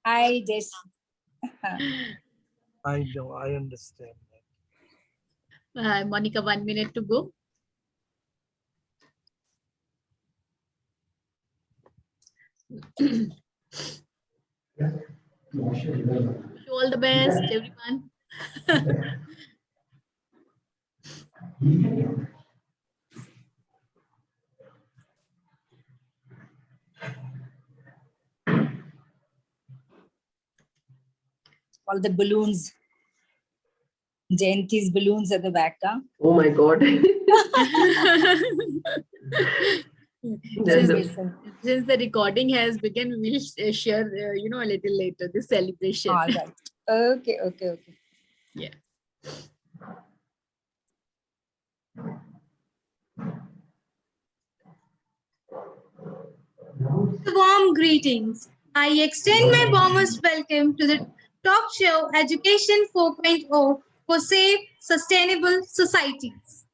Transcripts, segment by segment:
I just. I know, I understand that. Monica, 1 minute to go. All the best, everyone. All the balloons. Jayanti's balloons at the back. Huh? Oh my God. Since the recording has begun, we will share, a little later, the celebration. All right. Okay. Yeah. Warm greetings. I extend my warmest welcome to the talk show Education 4.0 for Safe, Sustainable Societies.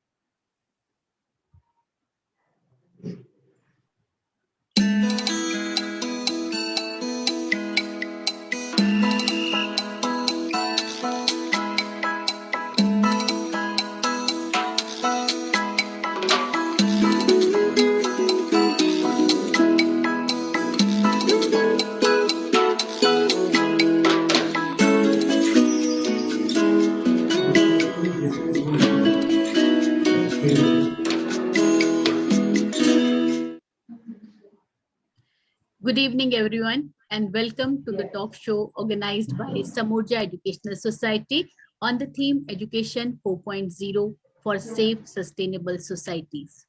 Good evening, everyone, and welcome to the talk show organized by Samurja Educational Society on the theme Education 4.0 for Safe, Sustainable Societies.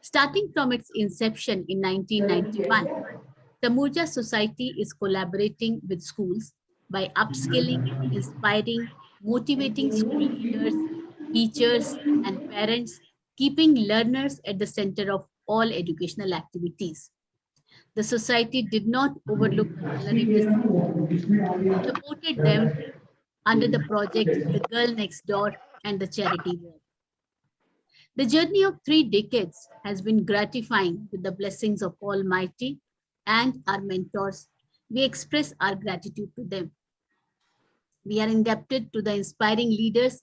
Starting from its inception in 1991, Samurja Society is collaborating with schools by upskilling, inspiring, motivating school leaders, teachers, and parents, keeping learners at the center of all educational activities. The society did not overlook the vulnerable, supported them under the project The Girl Next Door and the Charity Work. The journey of 3 decades has been gratifying with the blessings of Almighty and our mentors. We express our gratitude to them. We are indebted to the inspiring leaders,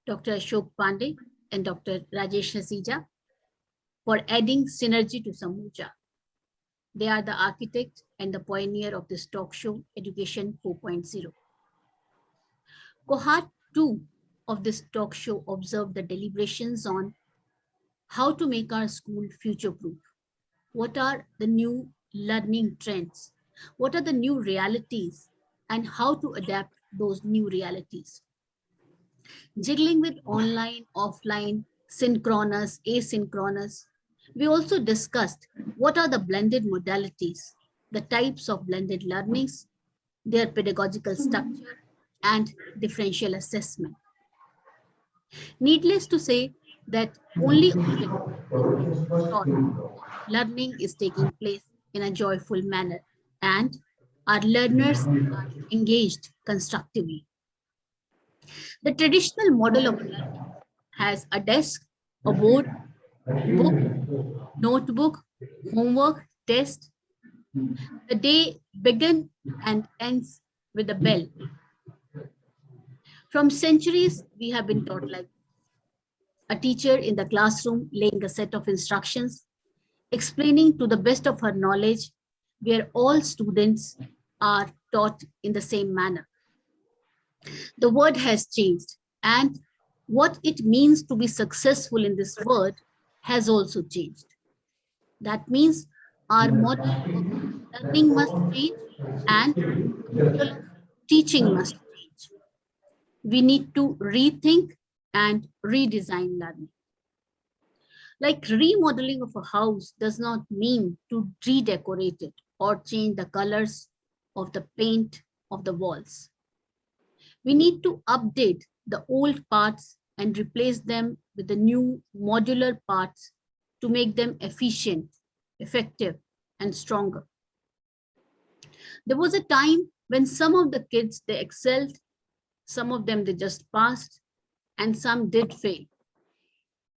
Dr. Ashok Pandey and Dr. Rajesh Hasija, for adding synergy to Samurja. They are the architect and the pioneer of this talk show, Education 4.0. Cohort 2 of this talk show observed the deliberations on how to make our school future-proof. What are the new learning trends? What are the new realities? And how to adapt those new realities? Jiggling with online, offline, synchronous, asynchronous. We also discussed what are the blended modalities, the types of blended learnings, their pedagogical structure, and differential assessment. Needless to say that only learning is taking place in a joyful manner and our learners are engaged constructively. The traditional model of learning has a desk, a board, book, notebook, homework, test. The day begins and ends with a bell. From centuries, we have been taught like a teacher in the classroom laying a set of instructions, explaining to the best of her knowledge, where all students are taught in the same manner. The word has changed, and what it means to be successful in this world has also changed. That means our model of learning must change and model of teaching must change. We need to rethink and redesign learning. Like remodeling of a house does not mean to redecorate it or change the colors of the paint of the walls. We need to update the old parts and replace them with the new modular parts to make them efficient, effective, and stronger. There was a time when some of the kids, they excelled, some of them they just passed, and some did fail.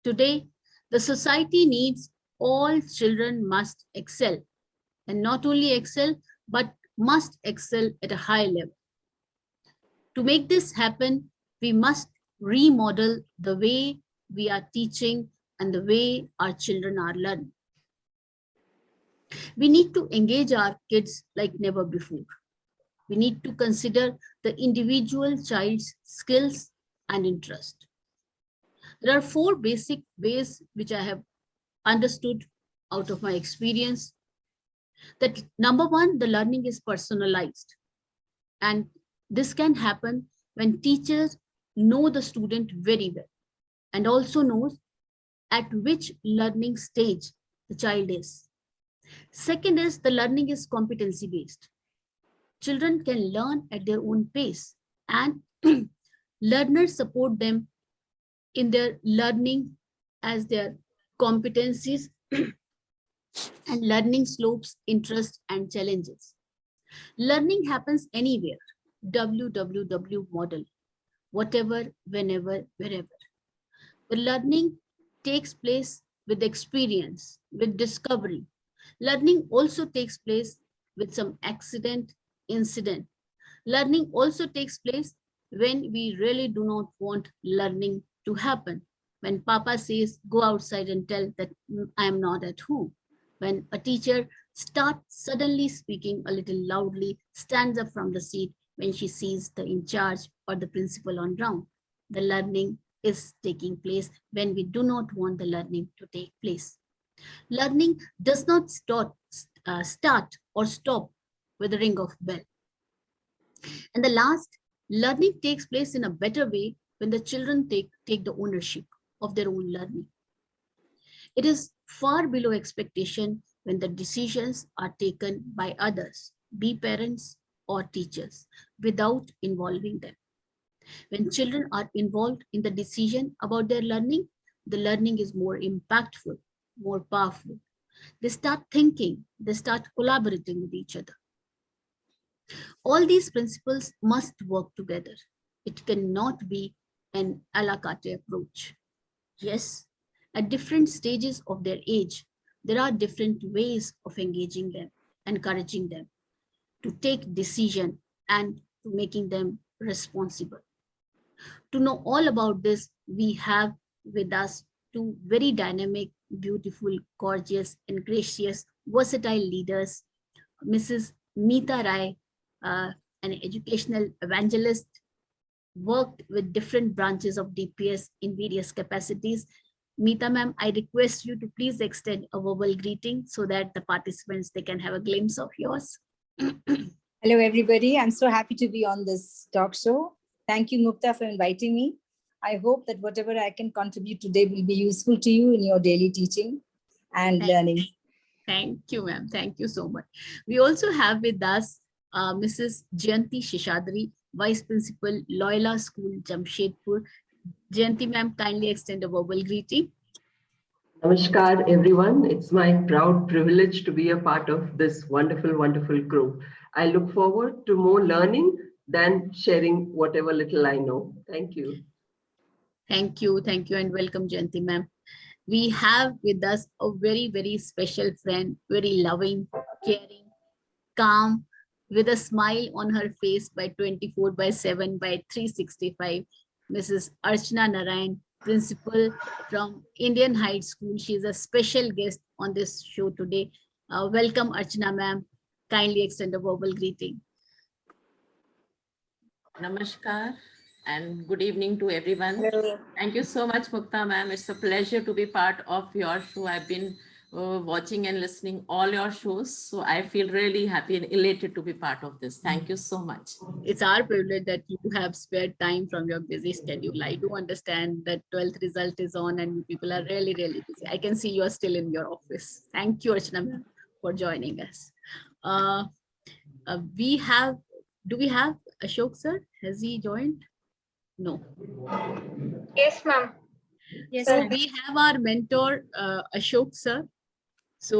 Today, the society needs all children must excel, and not only excel, but must excel at a high level. To make this happen, we must remodel the way we are teaching and the way our children are learning. We need to engage our kids like never before. We need to consider the individual child's skills and interest. There are 4 basic ways which I have understood out of my experience. That number 1, the learning is personalized. And this can happen when teachers know the student very well and also knows at which learning stage the child is. Second is the learning is competency based. Children can learn at their own pace and learners support them in their learning as their competencies and learning slopes, interests, and challenges. Learning happens anywhere, WWW model, whatever, whenever, wherever. The learning takes place with experience, with discovery. Learning also takes place with some accident, incident. Learning also takes place when we really do not want learning to happen. When Papa says, go outside and tell that I am not at home. When a teacher starts suddenly speaking a little loudly, stands up from the seat when she sees the in charge or the principal on ground. The learning is taking place when we do not want the learning to take place. Learning does not start or stop with the ring of bell. And the last, learning takes place in a better way when the children take the ownership of their own learning. It is far below expectation when the decisions are taken by others, be parents or teachers, without involving them. When children are involved in the decision about their learning, the learning is more impactful, more powerful. They start thinking, they start collaborating with each other. All these principles must work together. It cannot be an a la carte approach. Yes, at different stages of their age, there are different ways of engaging them, encouraging them to take decision and to making them responsible. To know all about this, we have with us 2 very dynamic, beautiful, gorgeous, and gracious, versatile leaders, Mrs. Meeta Rai, an educational evangelist, worked with different branches of DPS in various capacities. Meeta ma'am, I request you to please extend a verbal greeting so that the participants, they can have a glimpse of yours. Hello, everybody. I'm so happy to be on this talk show. Thank you, Mukta, for inviting me. I hope that whatever I can contribute today will be useful to you in your daily teaching and learning. Thank you, ma'am. Thank you so much. We also have with us Mrs. Jayanti Shishadri, Vice Principal, Loyola School, Jamshedpur. Jayanti ma'am, kindly extend a verbal greeting. Namaskar, everyone. It's my proud privilege to be a part of this wonderful, wonderful group. I look forward to more learning than sharing whatever little I know. Thank you. Thank you, and welcome, Jayanti ma'am. We have with us a very, very special friend, very loving, caring, calm, with a smile on her face by 24/7 by 365, Mrs. Archana Narayan, principal from Indian Heights School. She is a special guest on this show today. Welcome, Archana ma'am. Kindly extend a verbal greeting. Namaskar and good evening to everyone. Hello. Thank you so much, Mukta ma'am. It's a pleasure to be part of your show. I've been watching and listening all your shows. So I feel really happy and elated to be part of this. Thank you so much. It's our privilege that you have spared time from your busy schedule. I do understand that 12th result is on and you people are really, really busy. I can see you are still in your office. Thank you, Archana ma'am, for joining us. Do we have Ashok sir? Has he joined? No. Yes, ma'am. Yes, So ma'am. we have our mentor, Ashok sir. So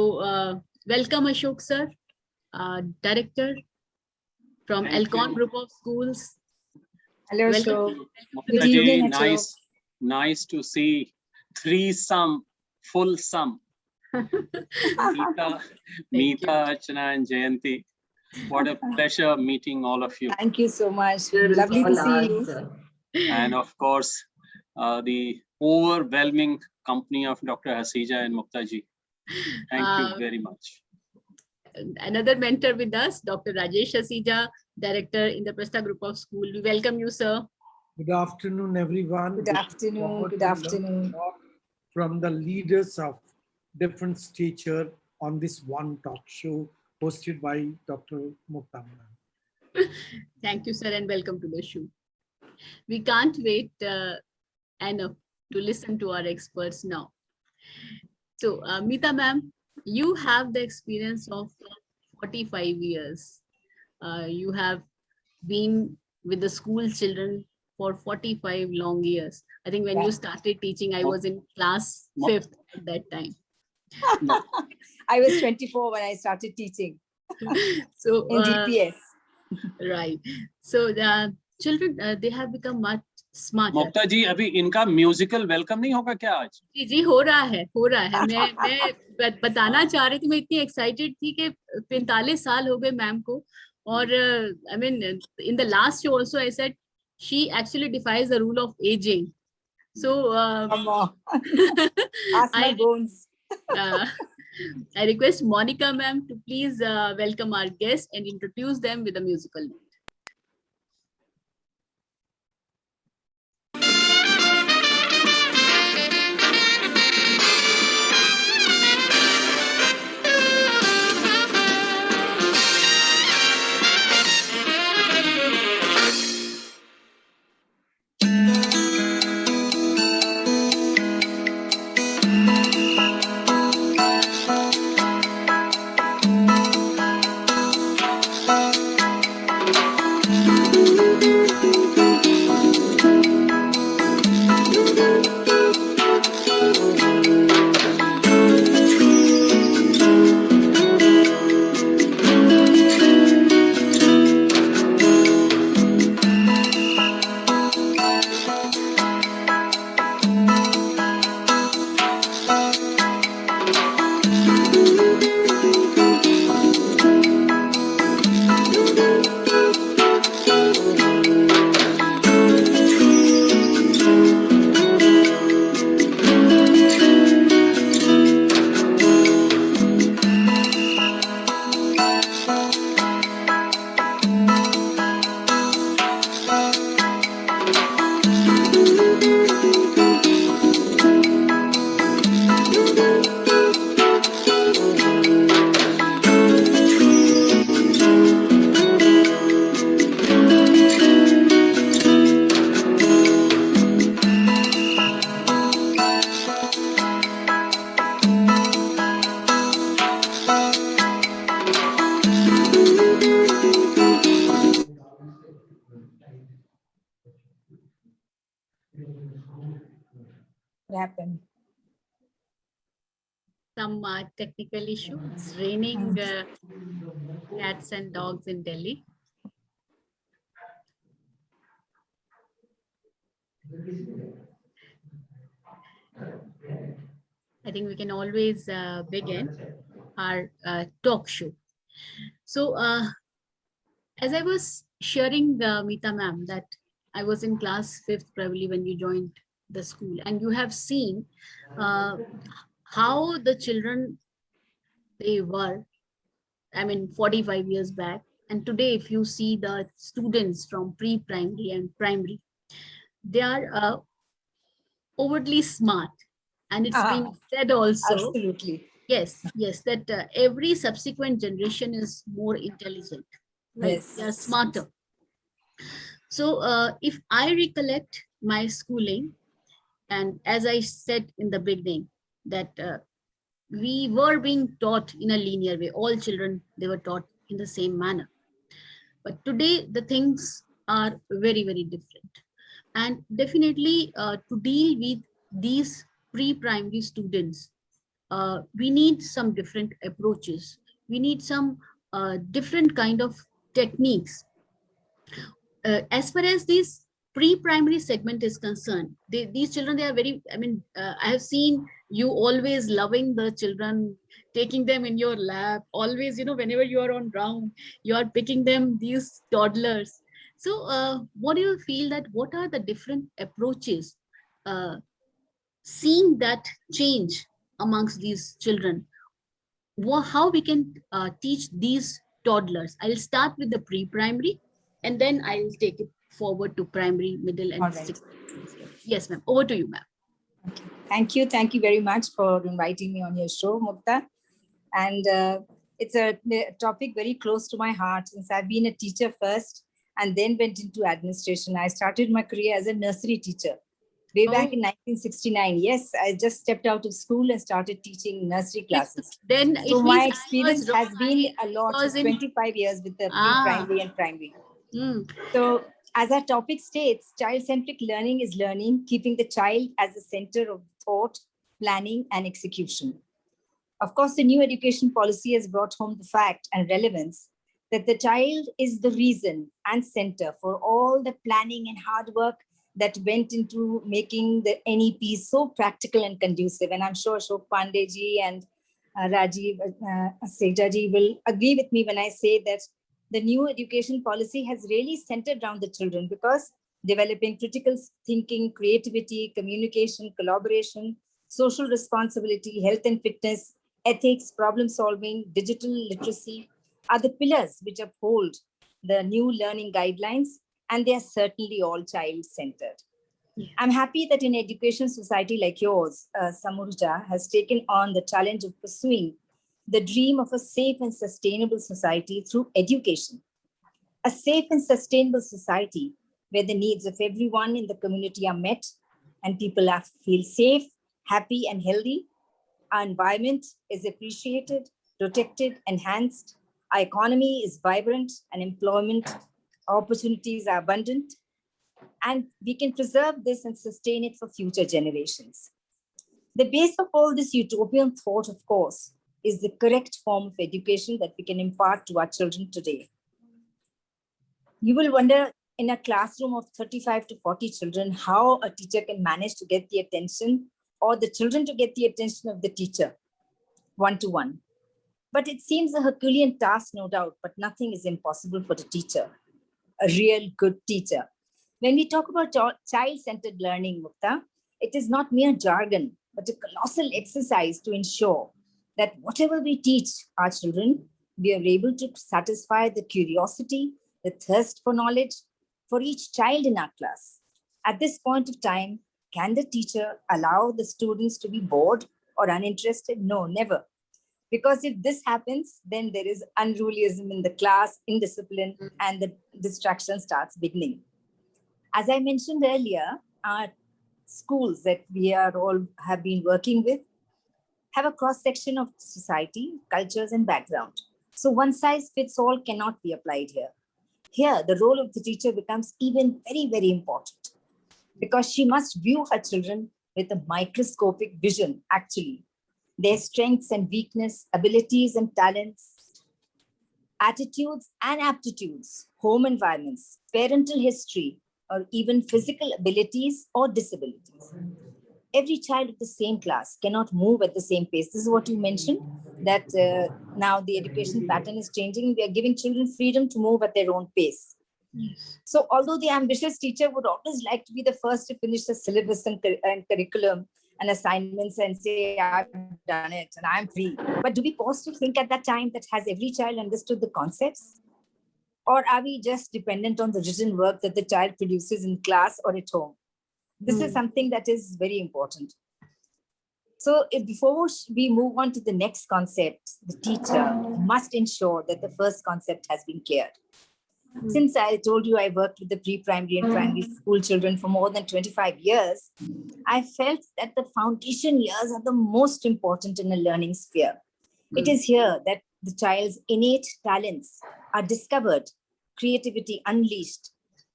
welcome, Ashok sir, director from Alcon Group of Schools. Hello, Welcome. Ashok. Good Good evening, Muktaji, Ashok. nice to see 3 sum, full sum. Meeta, you. Archana and Jayanti. What a pleasure meeting all of you. Thank you so much. Pleasure is Lovely to all see you. ours, sir. And of course, the overwhelming company of Dr. Hasija and Muktaji. Thank you very much. Another mentor with us, Dr. Rajesh Hasija, Director in the Prasta Group of School. We welcome you, sir. Good afternoon, everyone. Good afternoon. Forward Good to learn afternoon. more from the leaders of different stature on this one talk show hosted by Dr. Mukta. Thank you, sir, and welcome to the show. We can't wait enough to listen to our experts now. So, Meeta ma'am, you have the experience of 45 years. You have been with the school children for 45 long years. I think when you started teaching, I was in class 5th at that time. I was 24 when I started teaching So in DPS. Right. So the children, they have become much smarter. मुक्ता जी, अभी इनका musical welcome नहीं होगा क्या आज? जी जी हो रहा है मैं बताना चाह रही थी, मैं इतनी एक्साइटेड थी कि 45 साल हो गए मैम को, और I mean in the last show also I said she actually defies the rule of ageing. So Ask my bones. I request Monica ma'am to please welcome our guests and introduce them with a musical note. What happened? Some technical issue. It's raining cats and dogs in Delhi. I think we can always begin our talk show. So as I was sharing, Meeta ma'am, that I was in class 5th probably when you joined the school, and you have seen how the children they were, I mean, 45 years back. And today, if you see the students from pre-primary and primary, they are overtly smart. And it's been said also, Absolutely. yes, that every subsequent generation is more intelligent, right? Yes. They are smarter. So if I recollect my schooling, and as I said in the beginning, that we were being taught in a linear way. All children, they were taught in the same manner. But today, the things are very, very different. And definitely to deal with these pre-primary students, we need some different approaches. We need some different kind of techniques. As far as these pre-primary segment is concerned, these children, they are very, I have seen you always loving the children, taking them in your lap, always, whenever you are on round, you are picking them, these toddlers. So what do you feel that, what are the different approaches, seeing that change amongst these children? How we can teach these toddlers? I'll start with the pre-primary, and then I'll take it forward to primary, middle, and All right. sixth. Yes, ma'am. Over to you, ma'am. Okay. Thank you. Thank you very much for inviting me on your show, Mukta. And it's a topic very close to my heart, since I've been a teacher first and then went into administration. I started my career as a nursery teacher way back in 1969. Yes, I just stepped out of school and started teaching nursery classes. Then So it my means experience has been a lot, was in 25 years with the pre-primary and primary. So as our topic states, child-centric learning is learning, keeping the child as the center of thought, planning, and execution. Of course, the new education policy has brought home the fact and relevance that the child is the reason and center for all the planning and hard work that went into making the NEP so practical and conducive. And I'm sure Ashok Pandeyji and Rajiv Sejaji will agree with me when I say that the new education policy has really centered around the children, because developing critical thinking, creativity, communication, collaboration, social responsibility, health and fitness, ethics, problem solving, digital literacy are the pillars which uphold the new learning guidelines, and they are certainly all child-centered. I'm happy that an education society like yours, Samurja, has taken on the challenge of pursuing the dream of a safe and sustainable society through education. A safe and sustainable society where the needs of everyone in the community are met and people feel safe, happy, and healthy. Our environment is appreciated, protected, enhanced. Our economy is vibrant and employment opportunities are abundant. And we can preserve this and sustain it for future generations. The base of all this utopian thought, of course, is the correct form of education that we can impart to our children today. You will wonder, in a classroom of 35 to 40 children, how a teacher can manage to get the attention, or the children to get the attention of the teacher, one-to-one. But it seems a Herculean task, no doubt, but nothing is impossible for the teacher, a real good teacher. When we talk about child-centered learning, Mukta, it is not mere jargon, but a colossal exercise to ensure that whatever we teach our children, we are able to satisfy the curiosity, the thirst for knowledge for each child in our class. At this point of time, can the teacher allow the students to be bored or uninterested? No, never. Because if this happens, then there is unrulyism in the class, indiscipline, and the distraction starts beginning. As I mentioned earlier, our schools that we are all have been working with have a cross-section of society, cultures, and background. So one size fits all cannot be applied here. Here, the role of the teacher becomes even very, very important, because she must view her children with a microscopic vision, actually. Their strengths and weakness, abilities and talents, attitudes and aptitudes, home environments, parental history, or even physical abilities or disabilities. Every child of the same class cannot move at the same pace. This is what you mentioned, that now the education pattern is changing. We are giving children freedom to move at their own pace. Yes. So although the ambitious teacher would always like to be the first to finish the syllabus and curriculum and assignments and say, I've done it and I'm free. But do we pause to think at that time that has every child understood the concepts? Or are we just dependent on the written work that the child produces in class or at home? This is something that is very important. So before we move on to the next concept, the teacher must ensure that the first concept has been cleared. Since I told you I worked with the pre-primary and primary school children for more than 25 years, I felt that the foundation years are the most important in a learning sphere. It is here that the child's innate talents are discovered, creativity unleashed,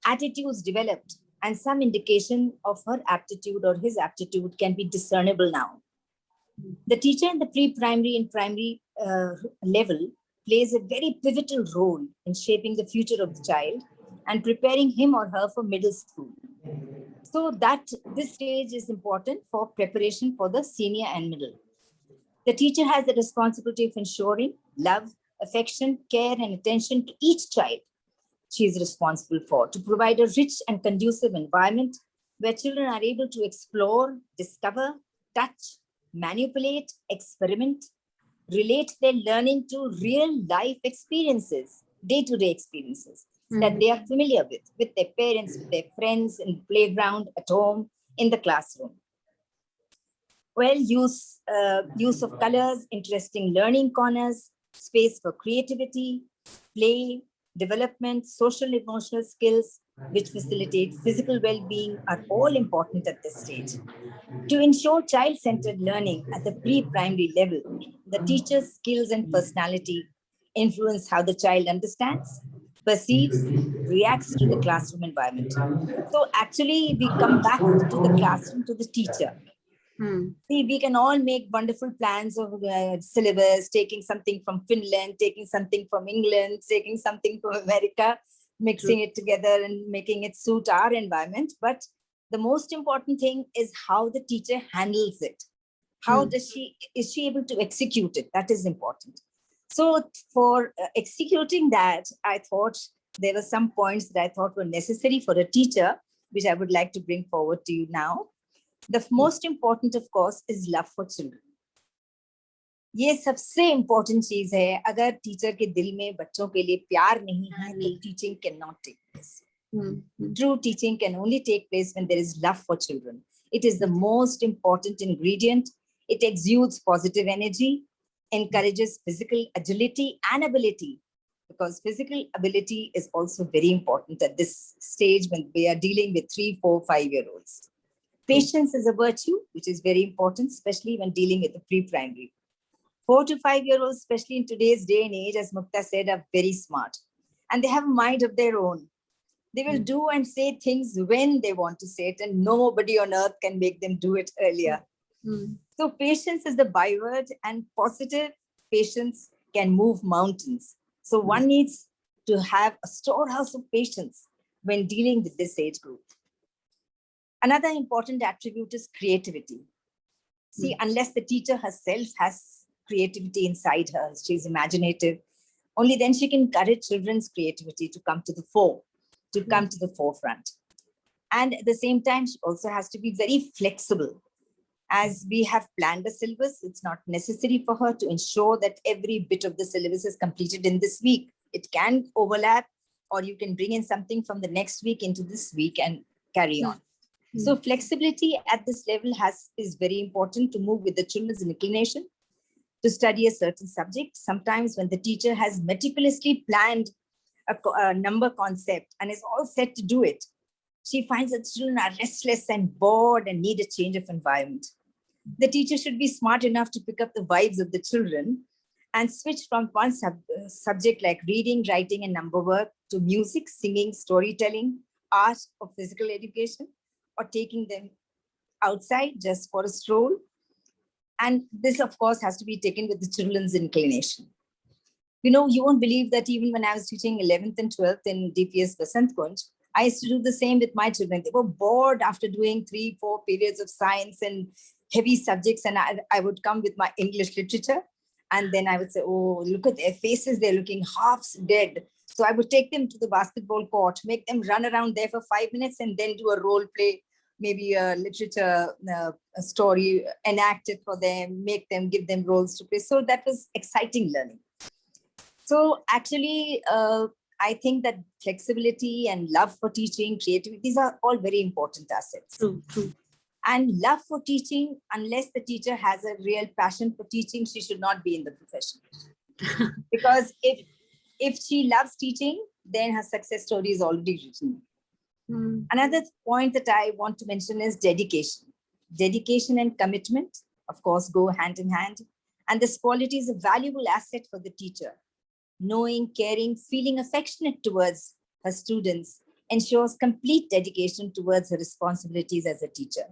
attitudes developed, and some indication of her aptitude or his aptitude can be discernible now. The teacher in the pre-primary and primary level plays a very pivotal role in shaping the future of the child and preparing him or her for middle school. So that this stage is important for preparation for the senior and middle. The teacher has the responsibility of ensuring love, affection, care, and attention to each child she is responsible for, to provide a rich and conducive environment where children are able to explore, discover, touch, manipulate, experiment, relate their learning to real life experiences, day-to-day experiences that they are familiar with their parents, with their friends, in the playground, at home, in the classroom. Well, use of colors, interesting learning corners, space for creativity, play, development, social emotional skills, which facilitate physical well-being, are all important at this stage. To ensure child-centered learning at the pre-primary level, the teacher's skills and personality influence how the child understands, perceives, reacts to the classroom environment. So actually, we come back to the classroom, to the teacher. See, we can all make wonderful plans of syllabus, taking something from Finland, taking something from England, taking something from America, mixing it together and making it suit our environment. But the most important thing is how the teacher handles it. How is she able to execute it? That is important. So for executing that, I thought there were some points that I thought were necessary for a teacher, which I would like to bring forward to you now. The most important, of course, is love for children. ये सबसे important चीज है. अगर teacher के दिल में बच्चों के लिए प्यार नहीं है, तो teaching cannot take place. True teaching can only take place when there is love for children. It is the most important ingredient. It exudes positive energy, encourages physical agility and ability, because physical ability is also very important at this stage when we are dealing with 3, 4, 5-year-olds. Patience is a virtue, which is very important, especially when dealing with the pre-primary. 4 to 5-year-olds, especially in today's day and age, as Mukta said, are very smart. And they have a mind of their own. They will do and say things when they want to say it, and nobody on earth can make them do it earlier. So patience is the byword, and positive patience can move mountains. So one needs to have a storehouse of patience when dealing with this age group. Another important attribute is creativity. See, unless the teacher herself has creativity inside her, she's imaginative, only then she can encourage children's creativity to come to the fore, to come to the forefront. And at the same time, she also has to be very flexible. As we have planned a syllabus, it's not necessary for her to ensure that every bit of the syllabus is completed in this week. It can overlap, or you can bring in something from the next week into this week and carry on. So flexibility at this level is very important to move with the children's inclination to study a certain subject. Sometimes when the teacher has meticulously planned a number concept and is all set to do it, she finds that children are restless and bored and need a change of environment. The teacher should be smart enough to pick up the vibes of the children and switch from one subject like reading, writing, and number work to music, singing, storytelling, art, or physical education, or taking them outside just for a stroll. And this, of course, has to be taken with the children's inclination. You know, you won't believe that even when I was teaching 11th and 12th in DPS Vasant Kunj, I used to do the same with my children. They were bored after doing 3, 4 periods of science and heavy subjects. And I would come with my English literature. And then I would say, oh, look at their faces. They're looking half dead. So I would take them to the basketball court, make them run around there for 5 minutes, and then do a role play, maybe a literature a story, enact it for them, make them, give them roles to play. So that was exciting learning. So actually, I think that flexibility and love for teaching, creativity, these are all very important assets. True. And love for teaching, unless the teacher has a real passion for teaching, she should not be in the profession. Because if she loves teaching, then her success story is already written. Another point that I want to mention is dedication. Dedication and commitment, of course, go hand in hand. And this quality is a valuable asset for the teacher. Knowing, caring, feeling affectionate towards her students ensures complete dedication towards her responsibilities as a teacher.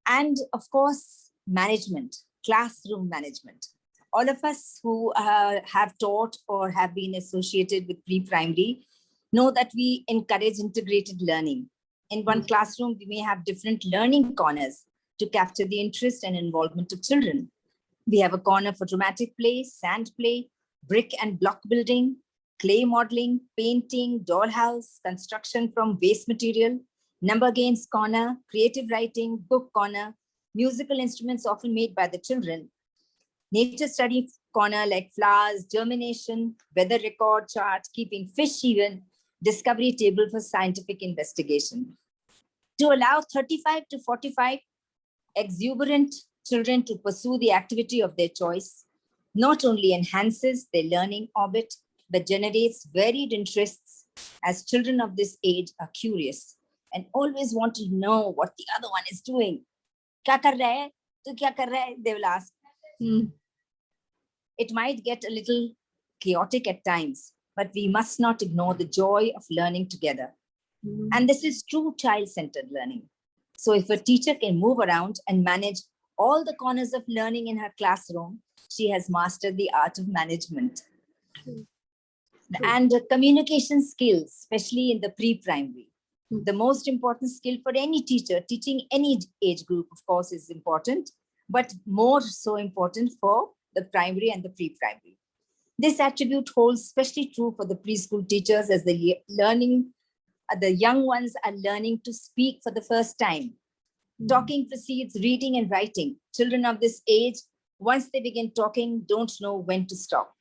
And of course, management, classroom management. All of us who have taught or have been associated with pre-primary know that we encourage integrated learning. In one classroom, we may have different learning corners to capture the interest and involvement of children. We have a corner for dramatic play, sand play, brick and block building, clay modeling, painting, dollhouse, construction from waste material, number games corner, creative writing, book corner, musical instruments often made by the children, nature study corner like flowers, germination, weather record chart, keeping fish even, discovery table for scientific investigation. To allow 35 to 45 exuberant children to pursue the activity of their choice not only enhances their learning orbit, but generates varied interests, as children of this age are curious and always want to know what the other one is doing. Kya kar raha hai? Tu kya kar raha hai? They will ask. It might get a little chaotic at times, but we must not ignore the joy of learning together. And this is true child-centered learning. So if a teacher can move around and manage all the corners of learning in her classroom, she has mastered the art of management. And communication skills, especially in the pre-primary. The most important skill for any teacher, teaching any age group, of course, is important, but more so important for the primary and the pre-primary. This attribute holds especially true for the preschool teachers, as the young ones are learning to speak for the first time. Talking precedes reading and writing. Children of this age, once they begin talking, don't know when to stop.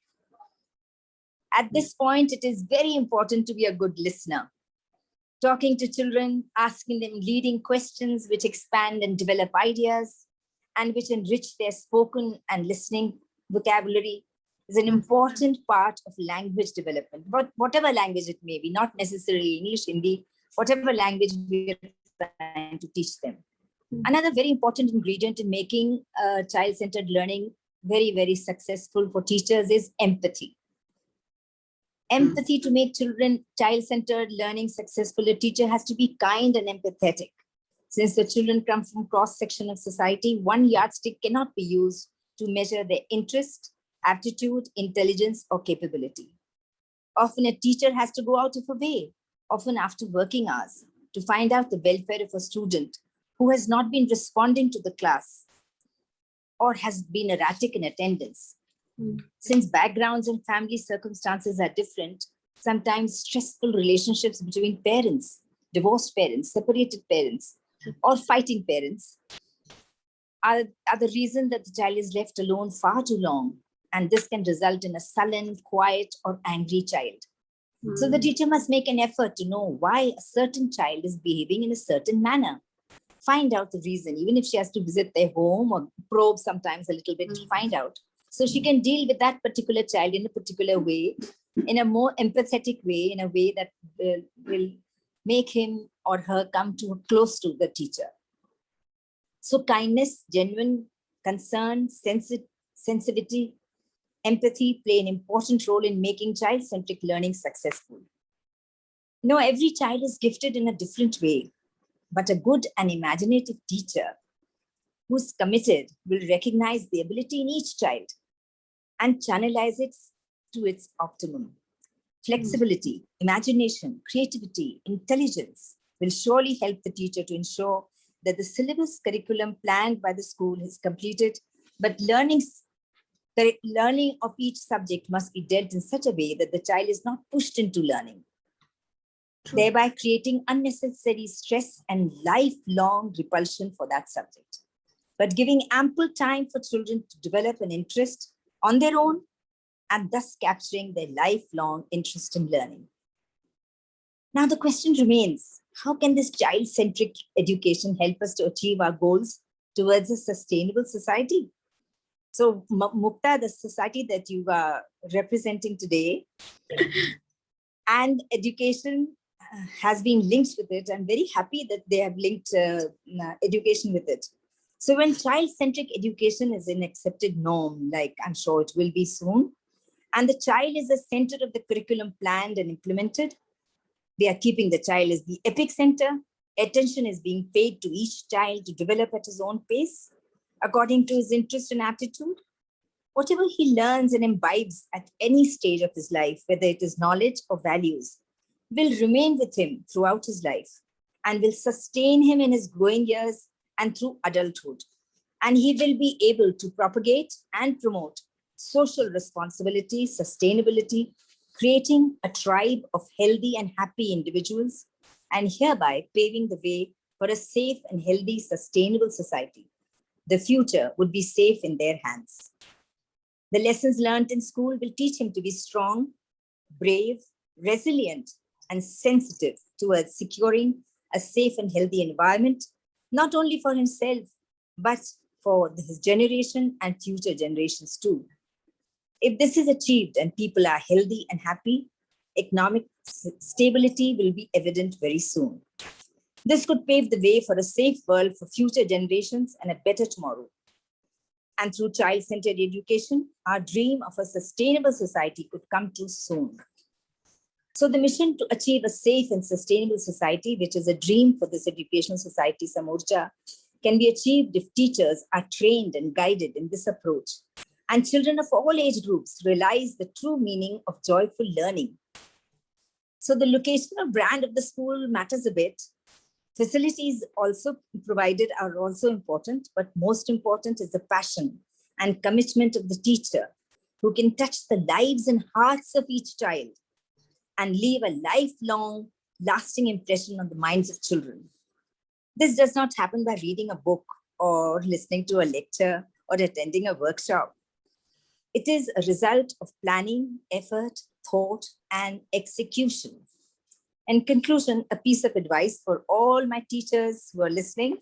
At this point, it is very important to be a good listener. Talking to children, asking them leading questions which expand and develop ideas and which enrich their spoken and listening vocabulary is an important part of language development, but whatever language it may be, not necessarily English, Hindi, whatever language we are trying to teach them. Another very important ingredient in making child-centered learning very, very successful for teachers is empathy. Empathy to make child-centered learning successful, a teacher has to be kind and empathetic. Since the children come from cross-section of society, one yardstick cannot be used to measure their interest, aptitude, intelligence, or capability. Often a teacher has to go out of her way, often after working hours, to find out the welfare of a student who has not been responding to the class or has been erratic in attendance. Since backgrounds and family circumstances are different, sometimes stressful relationships between parents, divorced parents, separated parents, or fighting parents are the reason that the child is left alone far too long. And this can result in a sullen, quiet, or angry child. So the teacher must make an effort to know why a certain child is behaving in a certain manner. Find out the reason, even if she has to visit their home or probe sometimes a little bit to find out. So she can deal with that particular child in a particular way, in a more empathetic way, in a way that will make him or her come close to the teacher. So kindness, genuine concern, sensitivity, empathy play an important role in making child-centric learning successful. Every child is gifted in a different way, but a good and imaginative teacher who's committed will recognize the ability in each child and channelize it to its optimum. Flexibility, imagination, creativity, intelligence will surely help the teacher to ensure that the syllabus curriculum planned by the school is completed, but the learning of each subject must be dealt in such a way that the child is not pushed into learning, thereby creating unnecessary stress and lifelong repulsion for that subject, but giving ample time for children to develop an interest on their own and thus capturing their lifelong interest in learning. Now the question remains, how can this child-centric education help us to achieve our goals towards a sustainable society? So Mukta, the society that you are representing today, and education has been linked with it. I'm very happy that they have linked education with it. So when child-centric education is an accepted norm, like I'm sure it will be soon, and the child is the center of the curriculum planned and implemented, we are keeping the child as the epic center. Attention is being paid to each child to develop at his own pace, according to his interest and aptitude. Whatever he learns and imbibes at any stage of his life, whether it is knowledge or values, will remain with him throughout his life and will sustain him in his growing years and through adulthood. And he will be able to propagate and promote social responsibility, sustainability, creating a tribe of healthy and happy individuals, and hereby paving the way for a safe and healthy, sustainable society. The future would be safe in their hands. The lessons learned in school will teach him to be strong, brave, resilient, and sensitive towards securing a safe and healthy environment, not only for himself, but for his generation and future generations too. If this is achieved and people are healthy and happy, economic stability will be evident very soon. This could pave the way for a safe world for future generations and a better tomorrow. And through child-centered education, our dream of a sustainable society could come true soon. So the mission to achieve a safe and sustainable society, which is a dream for this educational society, Samorcha, can be achieved if teachers are trained and guided in this approach, and children of all age groups realize the true meaning of joyful learning. So the location or brand of the school matters a bit. Facilities also provided are also important, but most important is the passion and commitment of the teacher, who can touch the lives and hearts of each child and leave a lifelong, lasting impression on the minds of children. This does not happen by reading a book or listening to a lecture or attending a workshop. It is a result of planning, effort, thought, and execution. In conclusion, a piece of advice for all my teachers who are listening: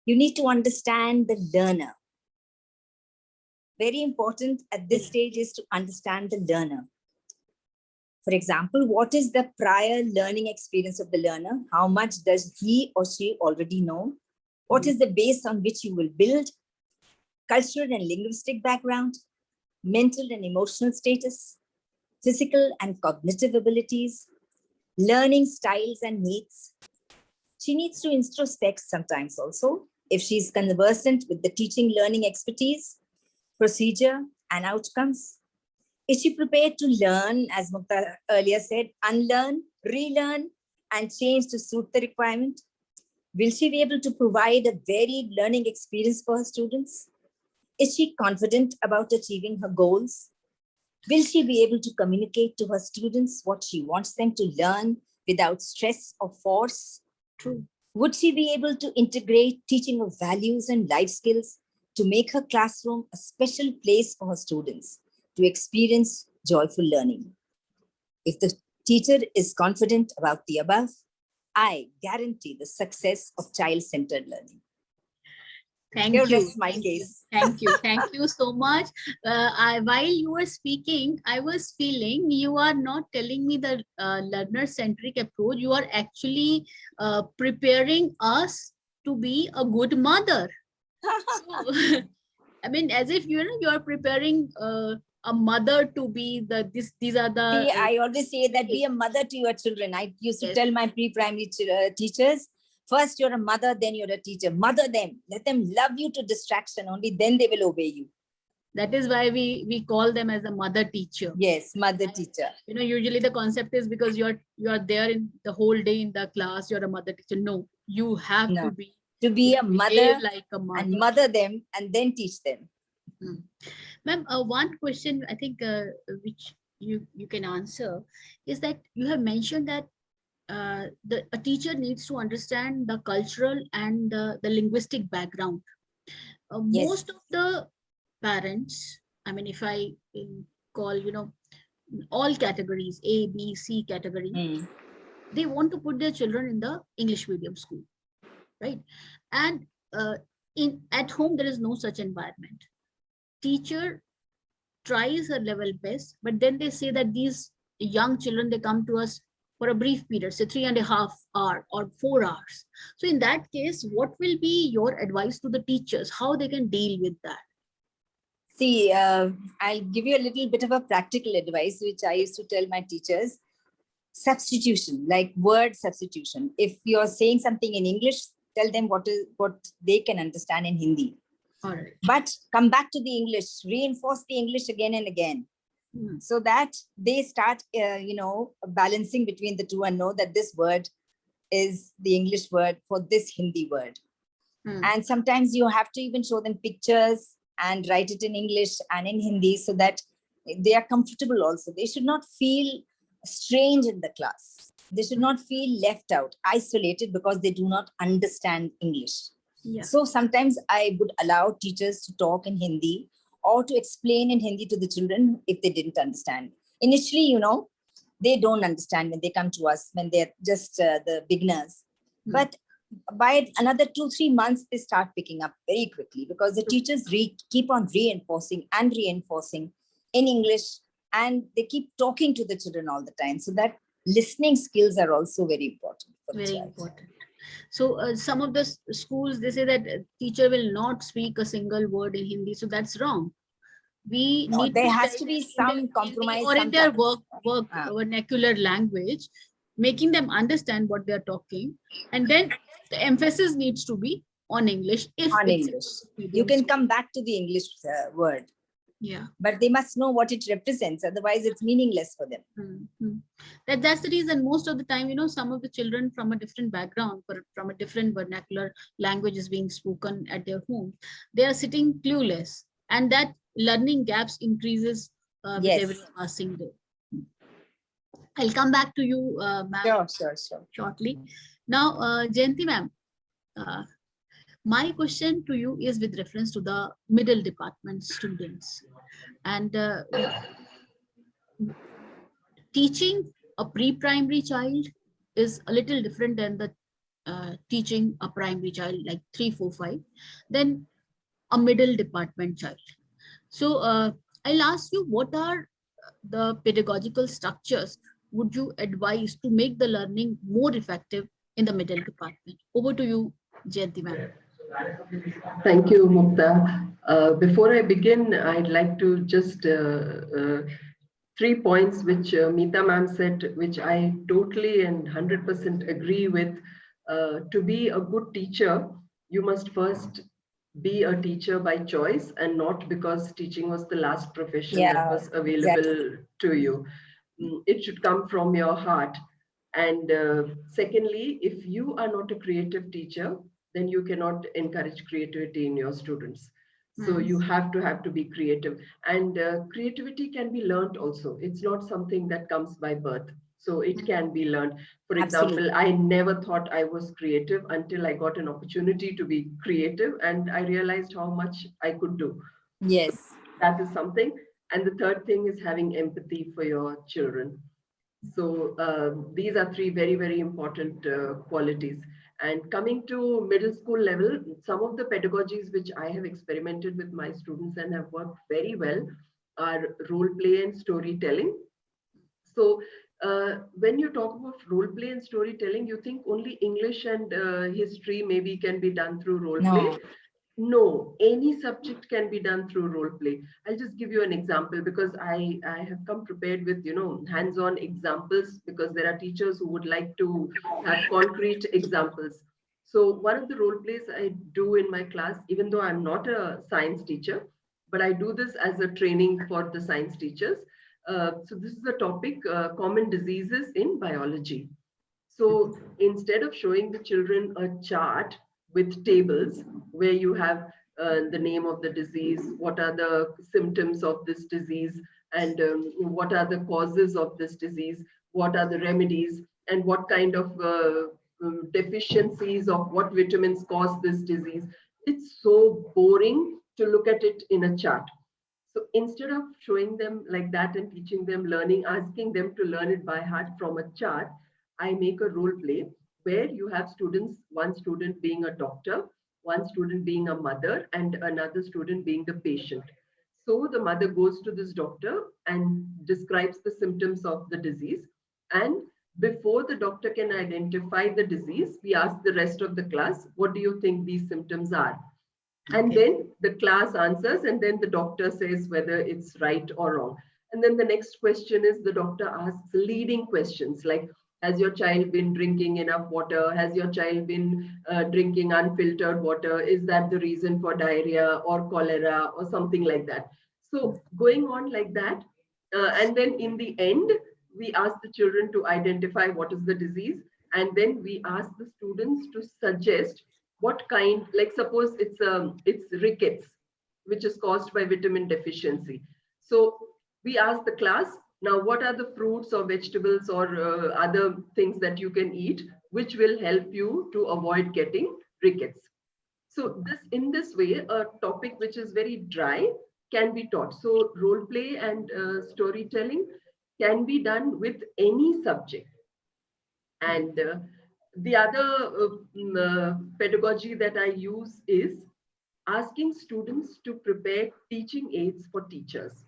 you need to understand the learner. Very important at this stage is to understand the learner. For example, what is the prior learning experience of the learner? How much does he or she already know? What is the base on which you will build? Cultural and linguistic background, mental and emotional status, physical and cognitive abilities, learning styles and needs. She needs to introspect sometimes also, if she's conversant with the teaching learning expertise, procedure, and outcomes. Is she prepared to learn, as Mukta earlier said, unlearn, relearn, and change to suit the requirement? Will she be able to provide a varied learning experience for her students? Is she confident about achieving her goals? Will she be able to communicate to her students what she wants them to learn without stress or force? True. Would she be able to integrate teaching of values and life skills to make her classroom a special place for her students to experience joyful learning? If the teacher is confident about the above, I guarantee the success of child-centered learning. Thank Here you. rests my case. Thank you. Thank you so much. While you were speaking, I was feeling you are not telling me the learner-centric approach. You are actually preparing us to be a good mother. So, I mean, as if you are preparing a mother to be these are the. See, I always say that be a mother to your children. I used to tell my pre-primary teachers, first you're a mother, then you're a teacher. Mother them, let them love you to distraction. Only then they will obey you. That is why we call them as a mother teacher. Yes, mother teacher. You know, usually the concept is because you are there in the whole day in the class, you're a mother teacher. No, you have to be a mother, like a mother, and mother them and then teach them. Ma'am, one question I think which you can answer is that you have mentioned that a teacher needs to understand the cultural and the linguistic background. Yes. Most of the parents, I mean, if I call, all categories, A, B, C category, they want to put their children in the English medium school, right? And at home, there is no such environment. Teacher tries her level best, but then they say that these young children, they come to us for a brief period, say 3.5 hours or 4 hours. So in that case, what will be your advice to the teachers, how they can deal with that? See, I'll give you a little bit of a practical advice, which I used to tell my teachers. Substitution, like word substitution. If you're saying something in English, tell them what they can understand in Hindi. All right. But come back to the English, reinforce the English again and again, so that they start, balancing between the two and know that this word is the English word for this Hindi word. And sometimes you have to even show them pictures and write it in English and in Hindi so that they are comfortable also. They should not feel strange in the class. They should not feel left out, isolated because they do not understand English. Yeah. So sometimes I would allow teachers to talk in Hindi or to explain in Hindi to the children if they didn't understand. Initially, you know, they don't understand when they come to us, when they're just the beginners. But by another 2-3 months, they start picking up very quickly because the teachers keep on reinforcing in English, and they keep talking to the children all the time. So that listening skills are also very important. Very important. So some of the schools, they say that teacher will not speak a single word in Hindi. So that's wrong. We need there has to be some compromise, or in their work vernacular language, making them understand what they're talking, and then the emphasis needs to be on English. On English, you can come back to the English word. Yeah, but they must know what it represents. Otherwise, it's meaningless for them. That's the reason most of the time, you know, some of the children from a different background, from a different vernacular language is being spoken at their home, they are sitting clueless, and that learning gaps increases with every passing day. I'll come back to you, ma'am, sure. shortly. Now, Jayanti ma'am, my question to you is with reference to the middle department students, and teaching a pre-primary child is a little different than the teaching a primary child like 3, 4, 5, then a middle department child. So I'll ask you, what are the pedagogical structures would you advise to make the learning more effective in the middle department? Over to you, Jayanti ma'am. Thank you, Mukta. Before I begin, I'd like to just 3 points which Meeta ma'am said, which I totally and 100% agree with. To be a good teacher, you must first be a teacher by choice and not because teaching was the last profession that was available to you. It should come from your heart. And secondly, if you are not a creative teacher, then you cannot encourage creativity in your students. So you have to be creative, and creativity can be learned also. It's not something that comes by birth. So it can be learned. For example, I never thought I was creative until I got an opportunity to be creative, and I realized how much I could do. Yes. That is something. And the third thing is having empathy for your children. So these are 3 very, very important qualities. And coming to middle school level, some of the pedagogies which I have experimented with my students and have worked very well are role play and storytelling. So when you talk about role play and storytelling, you think only English and history maybe can be done through role play. No, any subject can be done through role play. I'll just give you an example, because I have come prepared with, you know, hands-on examples, because there are teachers who would like to have concrete examples. So one of the role plays I do in my class, even though I'm not a science teacher, but I do this as a training for the science teachers. So this is the topic, common diseases in biology. So instead of showing the children a chart with tables where you have the name of the disease, what are the symptoms of this disease, and what are the causes of this disease, what are the remedies, and what kind of deficiencies of what vitamins cause this disease. It's so boring to look at it in a chart. So instead of showing them like that and teaching them learning, asking them to learn it by heart from a chart, I make a role play where you have students, one student being a doctor, one student being a mother, and another student being the patient. So the mother goes to this doctor and describes the symptoms of the disease. And before the doctor can identify the disease, we ask the rest of the class, what do you think these symptoms are? And then the class answers, and then the doctor says whether it's right or wrong. And then the next question is, the doctor asks leading questions like, has your child been drinking enough water? Has your child been drinking unfiltered water? Is that the reason for diarrhea or cholera or something like that? So going on like that. And then in the end, we ask the children to identify what is the disease. And then we ask the students to suggest what kind, like suppose it's rickets, which is caused by vitamin deficiency. So we ask the class, now what are the fruits or vegetables or other things that you can eat, which will help you to avoid getting rickets. So in this way, a topic which is very dry can be taught. So role play and storytelling can be done with any subject. And the other pedagogy that I use is asking students to prepare teaching aids for teachers.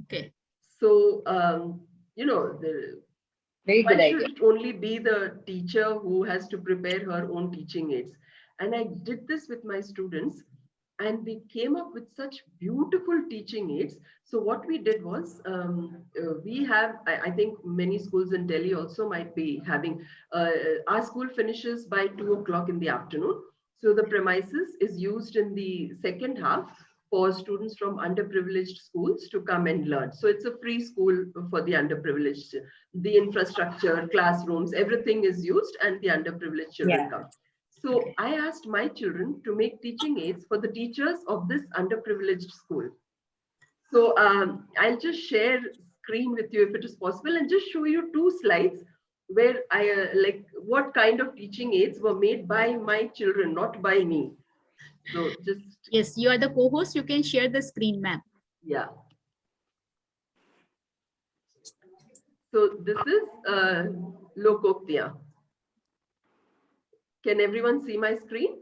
Okay. So, Very good why idea. should it only be the teacher who has to prepare her own teaching aids? And I did this with my students, and they came up with such beautiful teaching aids. So what we did was, we have, I think many schools in Delhi also might be having, our school finishes by 2 o'clock in the afternoon. So the premises is used in the second half for students from underprivileged schools to come and learn. So it's a free school for the underprivileged. The infrastructure, classrooms, everything is used, and the underprivileged children come. So I asked my children to make teaching aids for the teachers of this underprivileged school. So I'll just share screen with you if it is possible, and just show you 2 slides where I like what kind of teaching aids were made by my children, not by me. So just, Yes, you are the co-host. You can share the screen, ma'am. yeah. So this is Lokoktiya. Can everyone see my screen?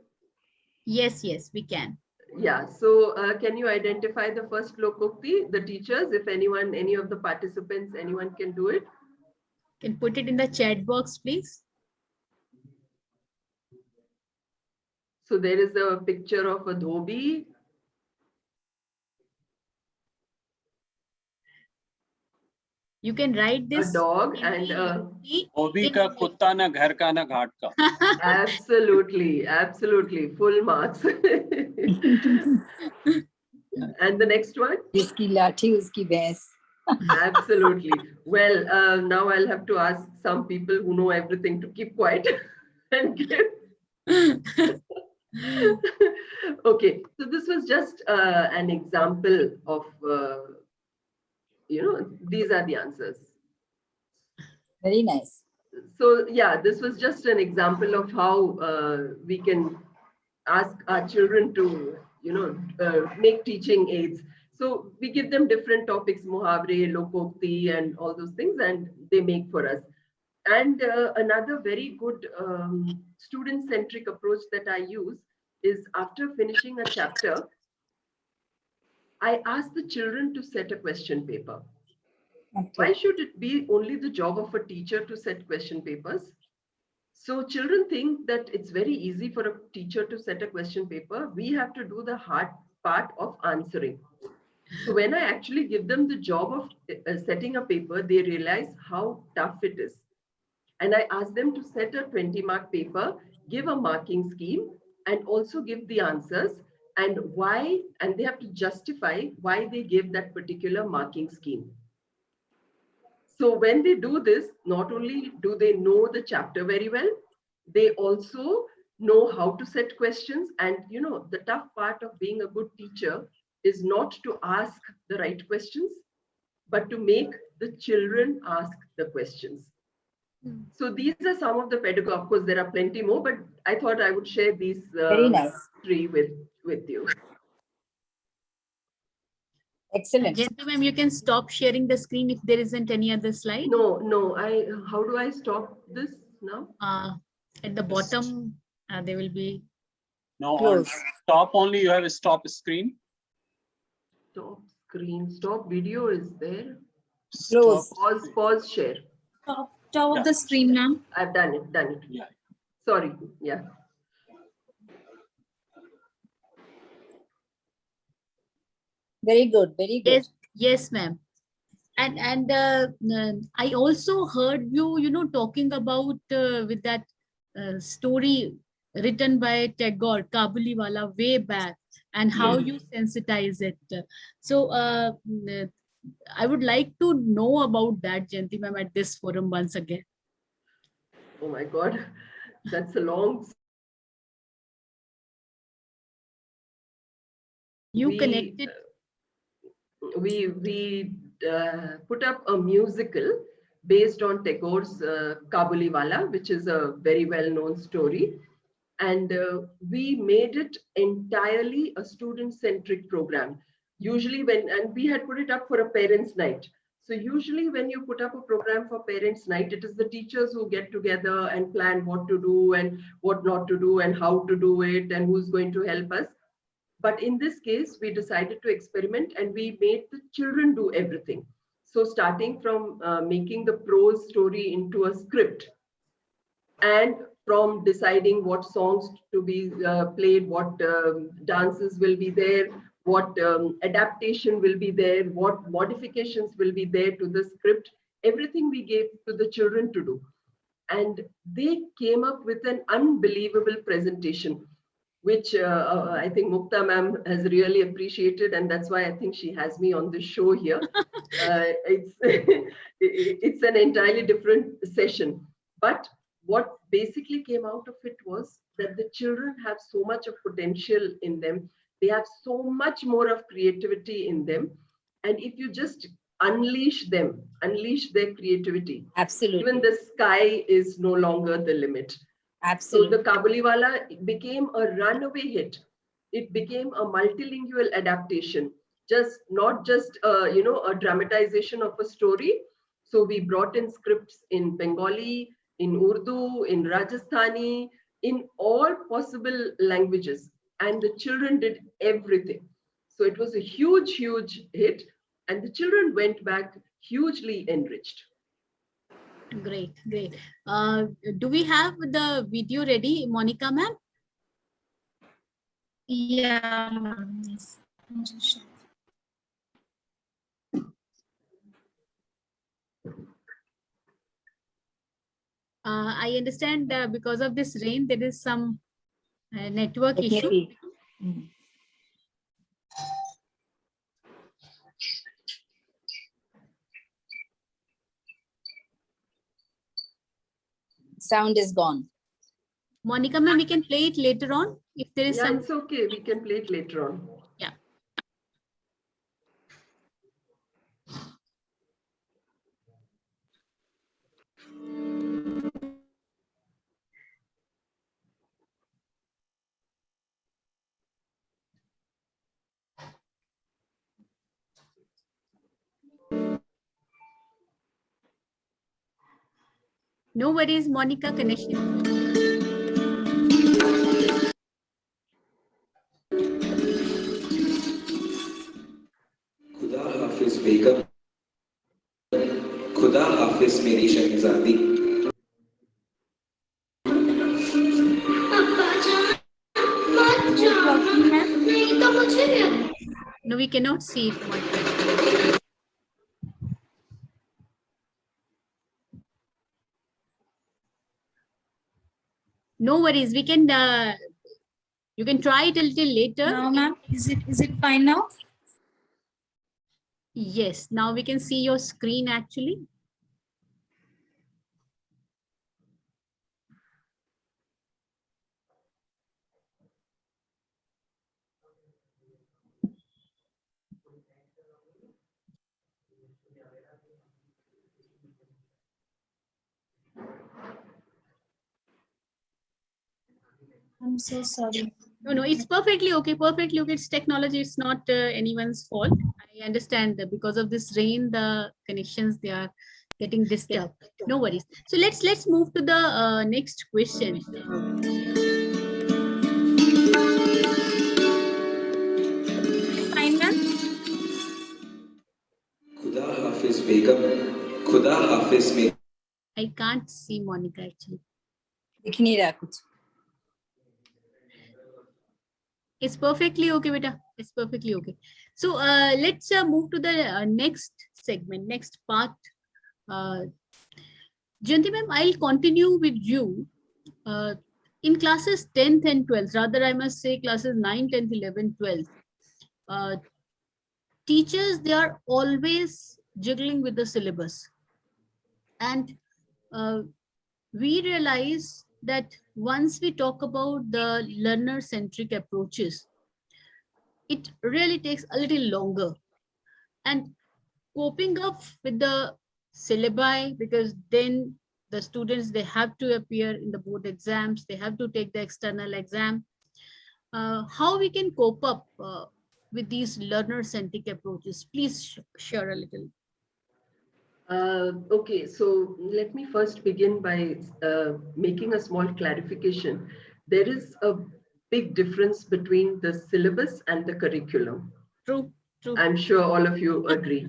Yes, yes, we can. Yeah, so can you identify the first Lokokti, the teachers, if anyone, any of the participants, anyone can do it? Can put it in the chat box, please. So there is a picture of a dhobi. You can write this. A dog and धोबी का कुत्ता ना घर का ना घाट का. absolutely, absolutely, full marks. And the next one? Jiski lathi, uski bhains. Absolutely. Well, now I'll have to ask some people who know everything to keep quiet and give. Okay, so this was just an example of, these are the answers. Very nice. So yeah, this was just an example of how we can ask our children to, make teaching aids. So we give them different topics, muhavre, lokokti, and all those things, and they make for us. And another very good student-centric approach that I use is, after finishing a chapter, I ask the children to set a question paper. Okay. Why should it be only the job of a teacher to set question papers? So children think that it's very easy for a teacher to set a question paper. We have to do the hard part of answering. So when I actually give them the job of setting a paper, they realize how tough it is. And I ask them to set a 20-mark paper, give a marking scheme, and also give the answers and why, and they have to justify why they give that particular marking scheme. So when they do this, not only do they know the chapter very well, they also know how to set questions. And the tough part of being a good teacher is not to ask the right questions, but to make the children ask the questions. So these are some of the pedagogy. Of course, there are plenty more, but I thought I would share these Very nice. 3 with you. Excellent. Gentlemen, you can stop sharing the screen if there isn't any other slide. No, how do I stop this now? At the bottom, there will be. No, on Close. top only you have a stop screen. Stop screen, stop video is there. Close. Pause share. Top of the screen, ma'am. I've done it. Yeah. Sorry, yeah. Very good. Very good. Yes, ma'am. And I also heard you talking about with that story written by Tagore, Kabuliwala, way back, and how you sensitize it. So I would like to know about that, Jayanti ma'am, at this forum once again. oh my God, that's a long. You connected. We put up a musical based on Tagore's Kabuliwala, which is a very well-known story. And we made it entirely a student-centric program. Usually and we had put it up for a parents' night. So usually when you put up a program for parents' night, it is the teachers who get together and plan what to do and what not to do and how to do it and who's going to help us. But in this case, we decided to experiment and we made the children do everything. So starting from making the prose story into a script, and from deciding what songs to be played, what dances will be there, what adaptation will be there, what modifications will be there to the script, everything we gave to the children to do. And they came up with an unbelievable presentation, which I think Mukta ma'am has really appreciated, and that's why I think she has me on the show here. It's an entirely different session. But what basically came out of it was that the children have so much of potential in them. They have so much more of creativity in them. And if you just unleash them, unleash their creativity, Absolutely. even the sky is no longer the limit. Absolutely. So the Kabuliwala became a runaway hit. It became a multilingual adaptation, not just a dramatization of a story. So we brought in scripts in Bengali, in Urdu, in Rajasthani, in all possible languages, and the children did everything. So it was a huge, huge hit, and the children went back hugely enriched. Great, great. Do we have the video ready, Monica ma'am? Yeah, ma'am. Yes. I'm just sure. I understand because of this rain, there is some network issue. Definitely. Mm. Sound is gone. Monica ma'am, we can play it later on if there is some. It's okay. We can play it later on. Yeah. No worries, Monica, connection. खुदा हाफिज बेगम, खुदा हाफिज मेरी शहजादी। No, we cannot see it, Monica. No worries, we can. You can try it a little later. Now, ma'am, is it fine now? Yes, now we can see your screen actually. I'm so sorry. No, it's perfectly okay. Perfectly okay. It's technology. It's not anyone's fault. I understand that because of this rain, the connections, they are getting disturbed. No worries. So let's move to the next question. Fine, ma'am. खुदा हाफिज बेगम, खुदा हाफिज मेरी। I can't see Monica actually. दिख नहीं रहा कुछ. It's perfectly okay, beta. It's perfectly okay. So let's move to the next segment, next part. Jayanti ma'am, I'll continue with you. In classes 10th and 12th, rather I must say classes 9, 10th, 11th, 12th, teachers, they are always juggling with the syllabus. And we realize that once we talk about the learner-centric approaches, it really takes a little longer. And coping up with the syllabi, because then the students, they have to appear in the board exams, they have to take the external exam. How we can cope up with these learner-centric approaches? Please share a little. Okay, so let me first begin by making a small clarification. There is a big difference between the syllabus and the curriculum. True, true. I'm sure all of you agree.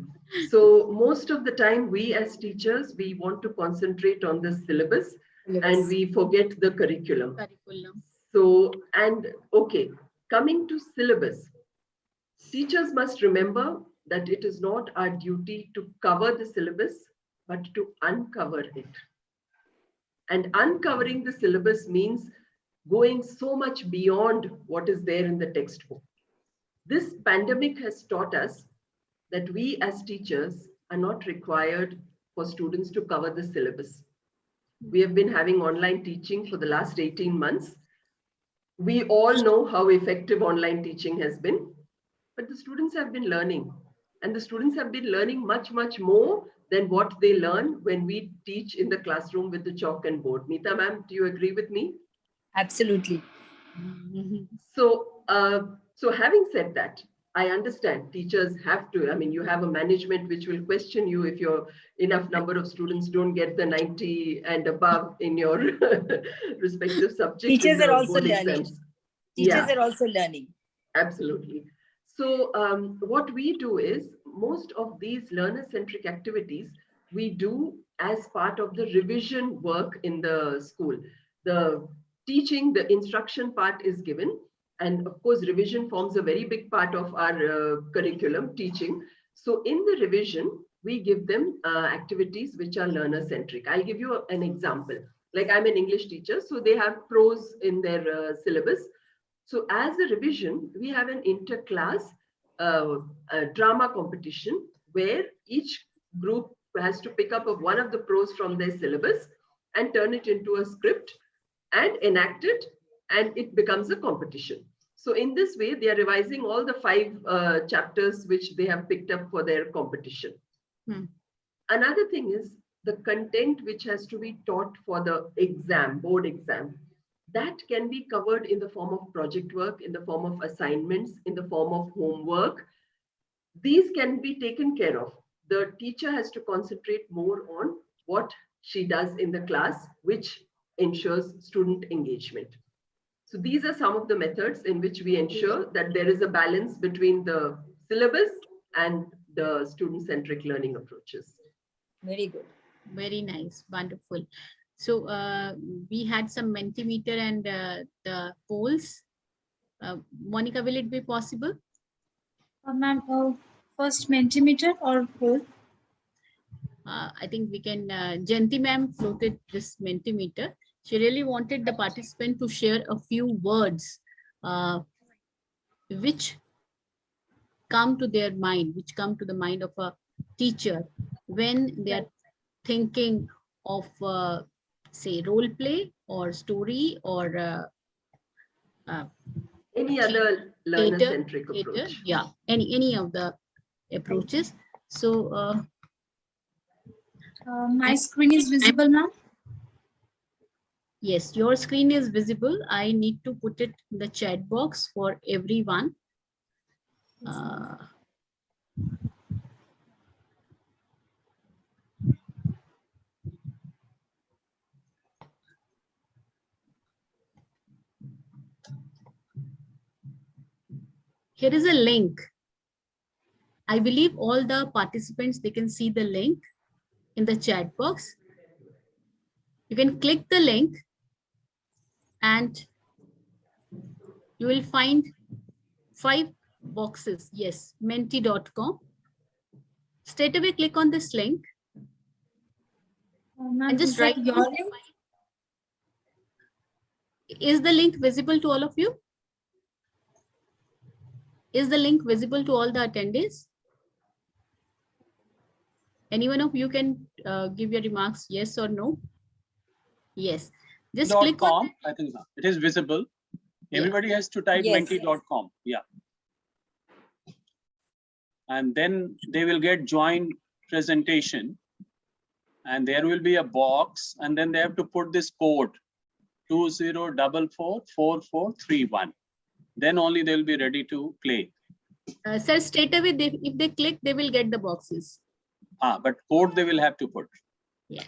So most of the time, we as teachers, we want to concentrate on the syllabus and we forget the curriculum. So, and okay, coming to syllabus, teachers must remember that it is not our duty to cover the syllabus, but to uncover it. And uncovering the syllabus means going so much beyond what is there in the textbook. This pandemic has taught us that we as teachers are not required for students to cover the syllabus. We have been having online teaching for the last 18 months. We all know how effective online teaching has been, but the students have been learning. And the students have been learning much, much more than what they learn when we teach in the classroom with the chalk and board. Meeta ma'am, do you agree with me? Absolutely. So, so having said that, I understand teachers have to, I mean, you have a management which will question you if your enough number of students don't get the 90 and above in your respective subjects. Teachers are also learning. Teachers are also learning. Absolutely. So what we do is most of these learner-centric activities we do as part of the revision work in the school. The teaching, the instruction part is given. And of course, revision forms a very big part of our curriculum teaching. So in the revision, we give them activities which are learner-centric. I'll give you an example. Like I'm an English teacher, so they have prose in their syllabus. So as a revision, we have an inter-class drama competition where each group has to pick up one of the prose from their syllabus and turn it into a script and enact it, and it becomes a competition. So in this way, they are revising all the 5 chapters which they have picked up for their competition. Another thing is the content which has to be taught for the exam, board exam. That can be covered in the form of project work, in the form of assignments, in the form of homework. These can be taken care of. The teacher has to concentrate more on what she does in the class, which ensures student engagement. So these are some of the methods in which we ensure that there is a balance between the syllabus and the student-centric learning approaches. Very good. Very nice. Wonderful. So we had some Mentimeter and the polls. Monica, will it be possible? Ma'am, first Mentimeter or poll? I think we can, Jayanti ma'am floated this Mentimeter. She really wanted the participant to share a few words which come to their mind, which come to the mind of a teacher when they are thinking of, say, role play or story or any other learner-centric approach. Yeah, any of the approaches. So my screen is visible now. Yes, your screen is visible. I need to put it in the chat box for everyone. Here is a link. I believe all the participants, they can see the link in the chat box. You can click the link and you will find 5 boxes. Yes, menti.com. Straight away click on this link and just write your link. Is the link visible to all of you? Is the link visible to all the attendees? Any one of you can give your remarks, yes or no. Yes. Just click on .com. I think it is visible. Everybody has to type Yes. menti.com. Yeah. And then they will get joint presentation. And there will be a box. And then they have to put this code 20444431. Then only they will be ready to play. sir, straight away, if they click, they will get the boxes. But code they will have to put. Yeah.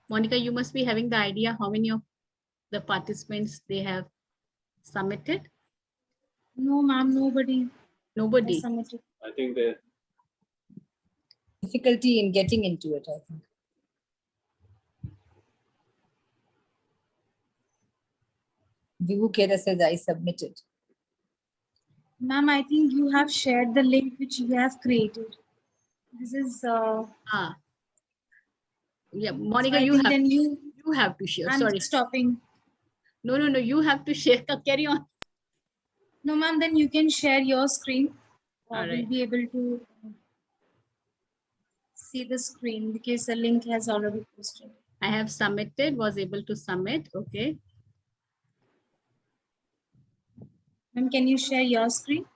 Monica, you must be having the idea how many of the participants they have submitted. No, ma'am, nobody Nobody. has submitted. I think the Difficulty in getting into it, I think. Vivu Kera says I submitted. Ma'am, I think you have shared the link which you have created. This is Yeah, Monica, I you think have, then you to share. I'm Sorry. stopping. No, you have to share. Carry on. No, ma'am, then you can share your screen. All We'll right. be able to see the screen because the link has already posted. I have submitted, was able to submit. Okay. Ma'am, can you share your screen?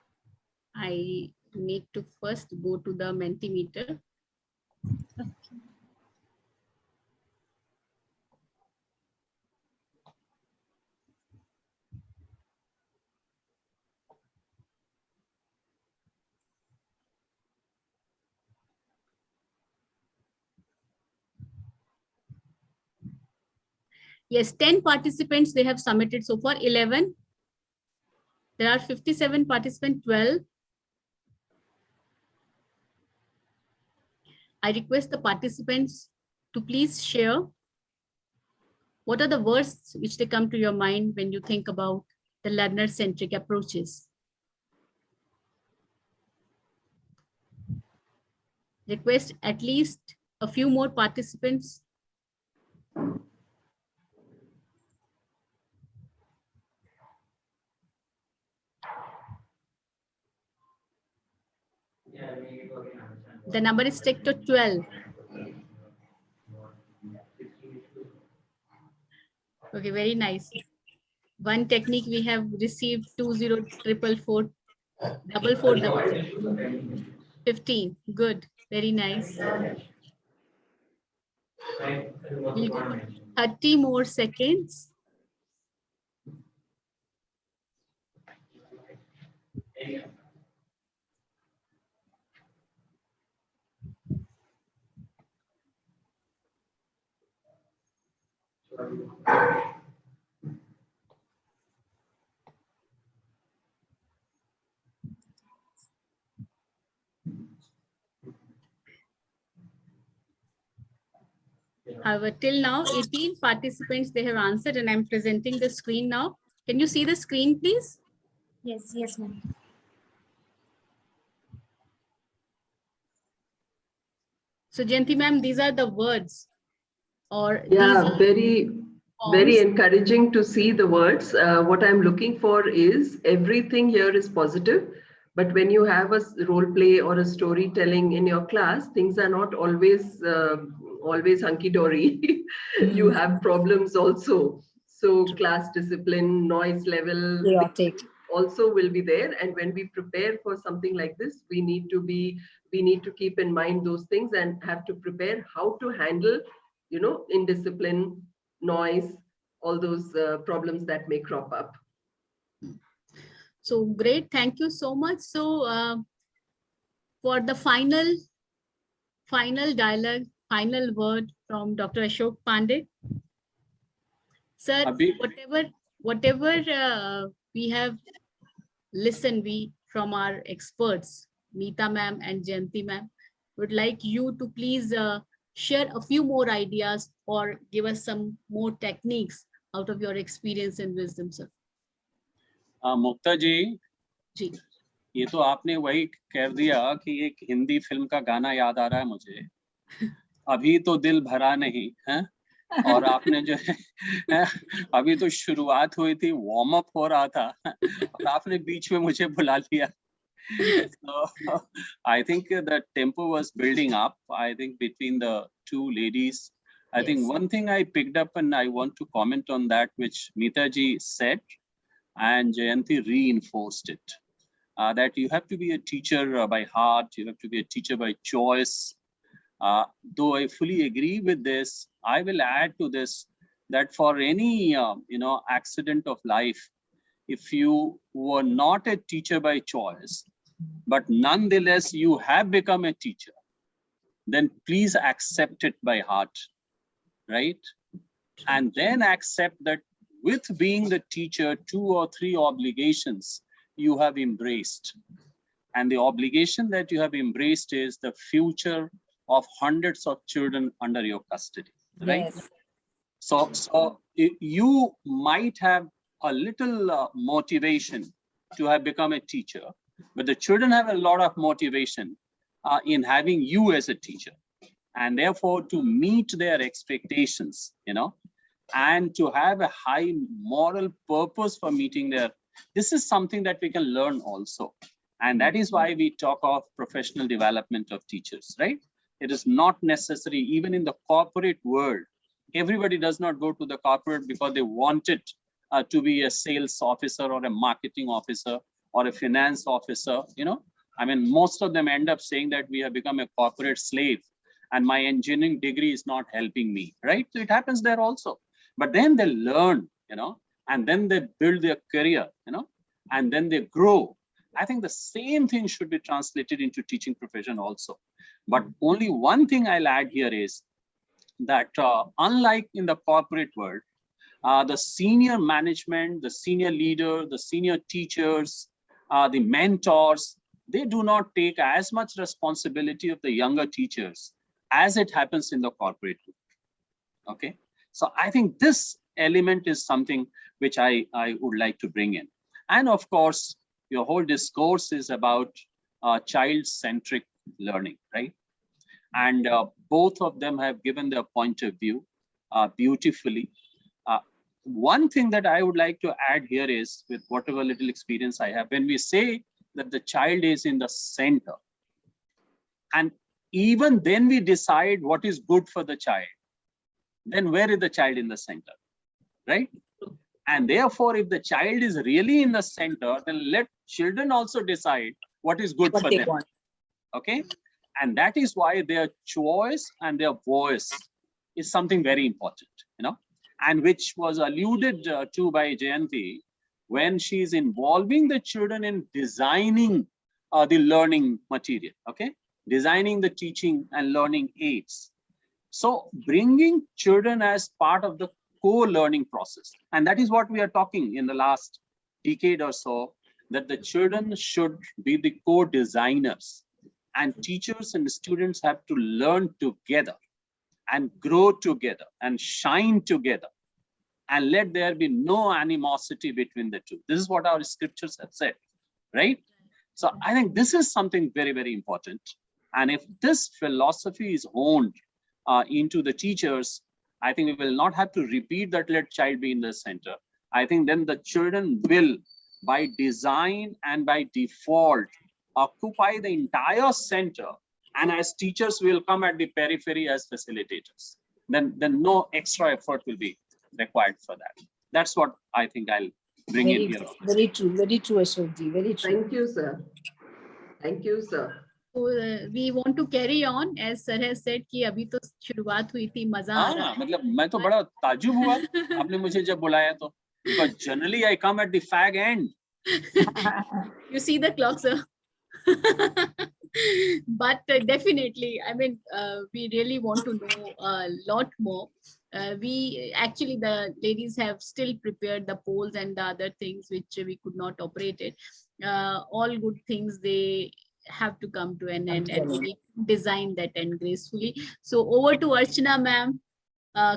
I need to first go to the Mentimeter. Okay. Yes, 10 participants they have submitted so far, 11. There are 57 participants, 12. I request the participants to please share what are the words which they come to your mind when you think about the learner-centric approaches. Request at least a few more participants. The number is stick to 12. Okay, very nice. One technique we have received 204444. 15. Good. Very nice. We'll go for 30 more seconds. However, till now, 18 participants, they have answered and I'm presenting the screen now. Can you see the screen, please? Yes, yes, ma'am. So, Jayanti ma'am, these are the words or Yeah, very forms. encouraging to see the words. What I'm looking for is everything here is positive. But when you have a role play or a storytelling in your class, things are not always hunky-dory. You have problems also. So class discipline, noise level Chaotic. also will be there. And when we prepare for something like this, we need to keep in mind those things and have to prepare how to handle, indiscipline, noise, all those problems that may crop up. So great. Thank you so much. So for the final dialogue, final word from Dr. Ashok Pandey. Sir, whatever we have listened from our experts, Meeta ma'am and Jayanti ma'am, would like you to please share a few more ideas or give us some more techniques out of your experience and wisdom, sir. मुक्ता जी, ये तो आपने वही कह दिया कि एक Hindi film का गाना याद आ रहा है मुझे, अभी तो दिल भरा नहीं है, और आपने जो है अभी तो शुरुआत हुई थी, वार्म अप हो रहा था और आपने बीच में मुझे बुला लिया. So I think the tempo was building up. I think between the two ladies, I think one thing I picked up and I want to comment on that, which Mitaji said and Jayanti reinforced it. That you have to be a teacher by heart, you have to be a teacher by choice. Though I fully agree with this, I will add to this that for any accident of life, if you were not a teacher by choice, but nonetheless you have become a teacher, then please accept it by heart, right? And then accept that with being the teacher, 2 or 3 obligations you have embraced. And the obligation that you have embraced is the future of hundreds of children under your custody, right? Yes. So you might have a little motivation to have become a teacher, but the children have a lot of motivation in having you as a teacher. And therefore, to meet their expectations, and to have a high moral purpose for meeting their, this is something that we can learn also. And that is why we talk of professional development of teachers, right? It is not necessary, even in the corporate world. Everybody does not go to the corporate because they want it to be a sales officer or a marketing officer or a finance officer, I mean, most of them end up saying that we have become a corporate slave and my engineering degree is not helping me, right? So it happens there also. But then they learn, and then they build their career, and then they grow. I think the same thing should be translated into teaching profession also. But only one thing I'll add here is that unlike in the corporate world, the senior management, the senior leader, the senior teachers, the mentors, they do not take as much responsibility of the younger teachers as it happens in the corporate world. Okay, so I think this element is something which I would like to bring in. And of course, your whole discourse is about child-centric learning, right? And both of them have given their point of view beautifully. One thing that I would like to add here is, with whatever little experience I have, when we say that the child is in the center, and even then we decide what is good for the child, then where is the child in the center, right? And therefore, if the child is really in the center, then let children also decide what is good for them. Okay, and that is why their choice and their voice is something very important, and which was alluded to by Jayanti when she is involving the children in designing the learning material, okay, designing the teaching and learning aids. So bringing children as part of the co-learning process, and that is what we are talking in the last decade or so, that the children should be the co-designers, and teachers and students have to learn together and grow together and shine together, and let there be no animosity between the two. This is what our scriptures have said, right? So I think this is something very, very important. And if this philosophy is honed into the teachers, I think we will not have to repeat that let child be in the center. I think then the children will, by design and by default, occupy the entire center, and as teachers will come at the periphery as facilitators. Then no extra effort will be required for that. That's what I think I'll bring in here. Very true, Ashokji, very true. Thank you, sir. Thank you, sir. So we want to carry on, as sir has said कि अभी तो शुरुआत हुई थी, मजा आ रहा है. मतलब मैं तो बड़ा ताजुब हुआ आपने मुझे जब बुलाया तो, because generally I come at the fag end. You see the clock, sir. But definitely, I mean, we really want to know a lot more. We actually, the ladies have still prepared the polls and the other things which we could not operate it. All good things, they have to come to an end, and we design that end gracefully. So over to Archana ma'am.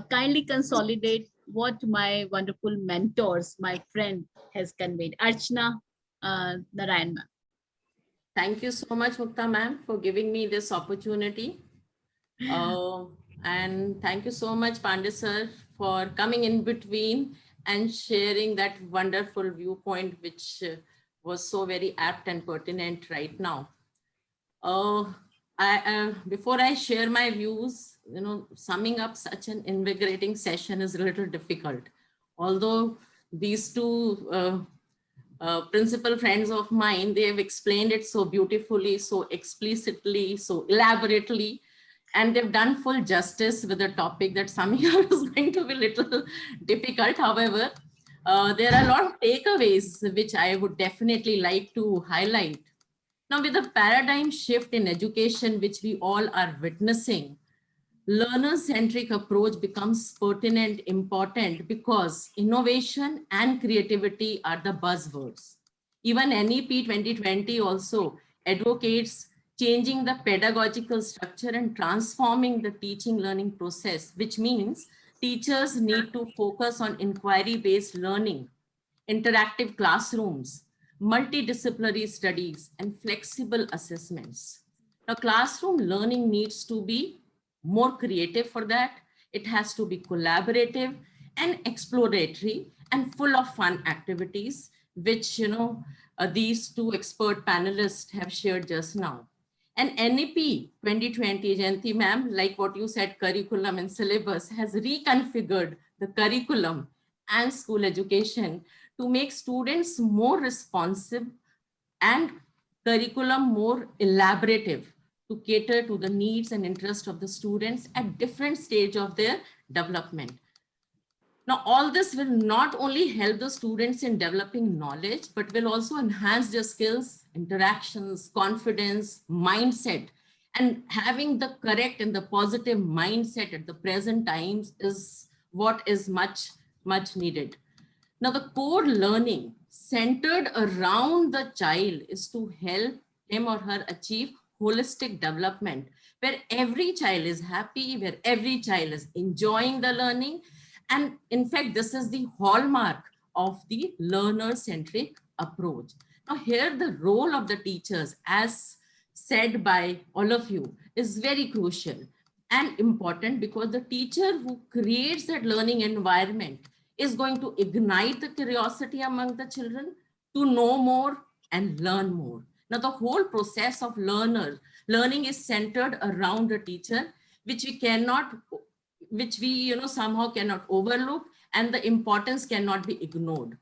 Kindly consolidate what my wonderful mentors, my friend, has conveyed. Archana Narayan ma'am. Thank you so much, Mukta ma'am, for giving me this opportunity. And thank you so much, Pandey sir, for coming in between and sharing that wonderful viewpoint, which was so very apt and pertinent right now. Before I share my views, summing up such an invigorating session is a little difficult. Although these two principal friends of mine, they have explained it so beautifully, so explicitly, so elaborately, and they've done full justice with the topic that summing up is going to be a little difficult. However, there are a lot of takeaways which I would definitely like to highlight. Now, with the paradigm shift in education, which we all are witnessing, learner-centric approach becomes pertinent, important, because innovation and creativity are the buzzwords. Even NEP 2020 also advocates changing the pedagogical structure and transforming the teaching learning process, which means teachers need to focus on inquiry-based learning, interactive classrooms, multidisciplinary studies, and flexible assessments. Now, classroom learning needs to be more creative for that. It has to be collaborative and exploratory and full of fun activities, which, these two expert panelists have shared just now. And NEP 2020, Jayanti ma'am, like what you said, curriculum and syllabus, has reconfigured the curriculum and school education to make students more responsive and curriculum more elaborative to cater to the needs and interests of the students at different stage of their development. Now, all this will not only help the students in developing knowledge, but will also enhance their skills, interactions, confidence, mindset. And having the correct and the positive mindset at the present times is what is much, much needed. Now, the core learning centered around the child is to help him or her achieve holistic development, where every child is happy, where every child is enjoying the learning. And in fact, this is the hallmark of the learner-centric approach. Now, here the role of the teachers, as said by all of you, is very crucial and important, because the teacher who creates that learning environment is going to ignite the curiosity among the children to know more and learn more. Now, the whole process of learning is centered around a teacher, which we somehow cannot overlook, and the importance cannot be ignored.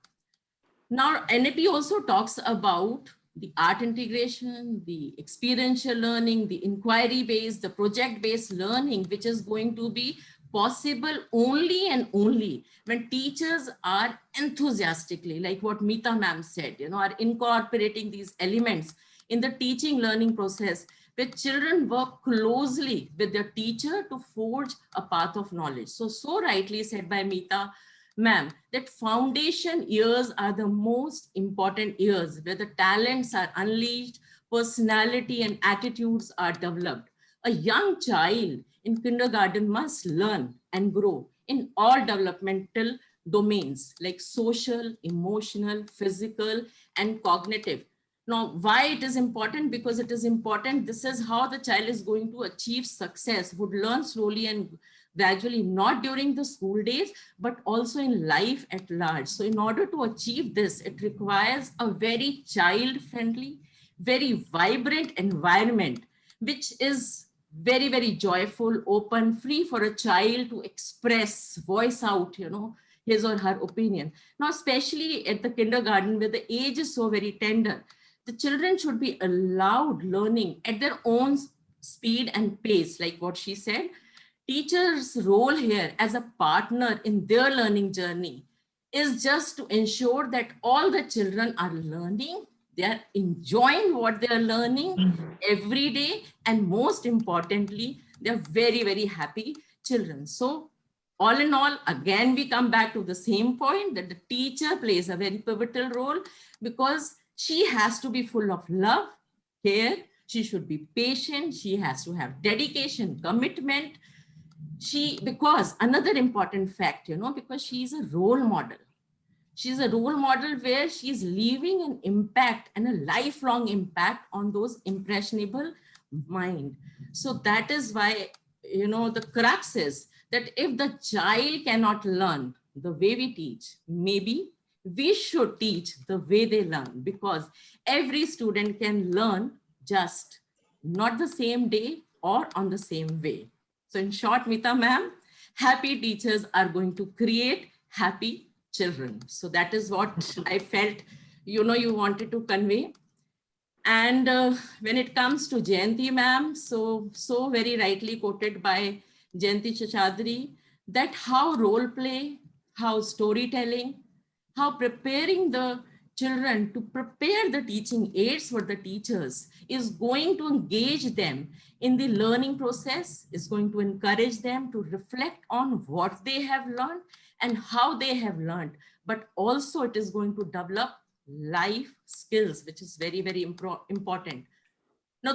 Now, NEP also talks about the art integration, the experiential learning, the inquiry-based, the project-based learning, which is going to be possible only and only when teachers are enthusiastically, like what Meeta ma'am said, are incorporating these elements in the teaching learning process, where children work closely with their teacher to forge a path of knowledge. So rightly said by Meeta ma'am, that foundation years are the most important years, where the talents are unleashed, personality and attitudes are developed. A young child in kindergarten must learn and grow in all developmental domains like social, emotional, physical, and cognitive. Now, why it is important? Because it is important. This is how the child is going to achieve success, would learn slowly and gradually, not during the school days, but also in life at large. So in order to achieve this, it requires a very child-friendly, very vibrant environment, which is very, very joyful, open, free for a child to express, voice out, his or her opinion. Now, especially at the kindergarten, where the age is so very tender, the children should be allowed learning at their own speed and pace, like what she said. Teachers' role here as a partner in their learning journey is just to ensure that all the children are learning, they are enjoying what they are learning every day, and most importantly, they are very, very happy children. So all in all, again, we come back to the same point, that the teacher plays a very pivotal role, because she has to be full of love, care, she should be patient, she has to have dedication, commitment. Because another important fact, because she's a role model. She's a role model where she's leaving an impact and a lifelong impact on those impressionable mind. So that is why, the crux is that if the child cannot learn the way we teach, maybe we should teach the way they learn, because every student can learn, just not the same day or on the same way. So in short, Mita ma'am, happy teachers are going to create happy children. So that is what I felt, you wanted to convey. And when it comes to Jayanti ma'am, so very rightly quoted by Jayanti Chachadri, that how role play, how storytelling, how preparing the children to prepare the teaching aids for the teachers is going to engage them in the learning process, is going to encourage them to reflect on what they have learned and how they have learned, but also it is going to develop life skills, which is very, very important. Now,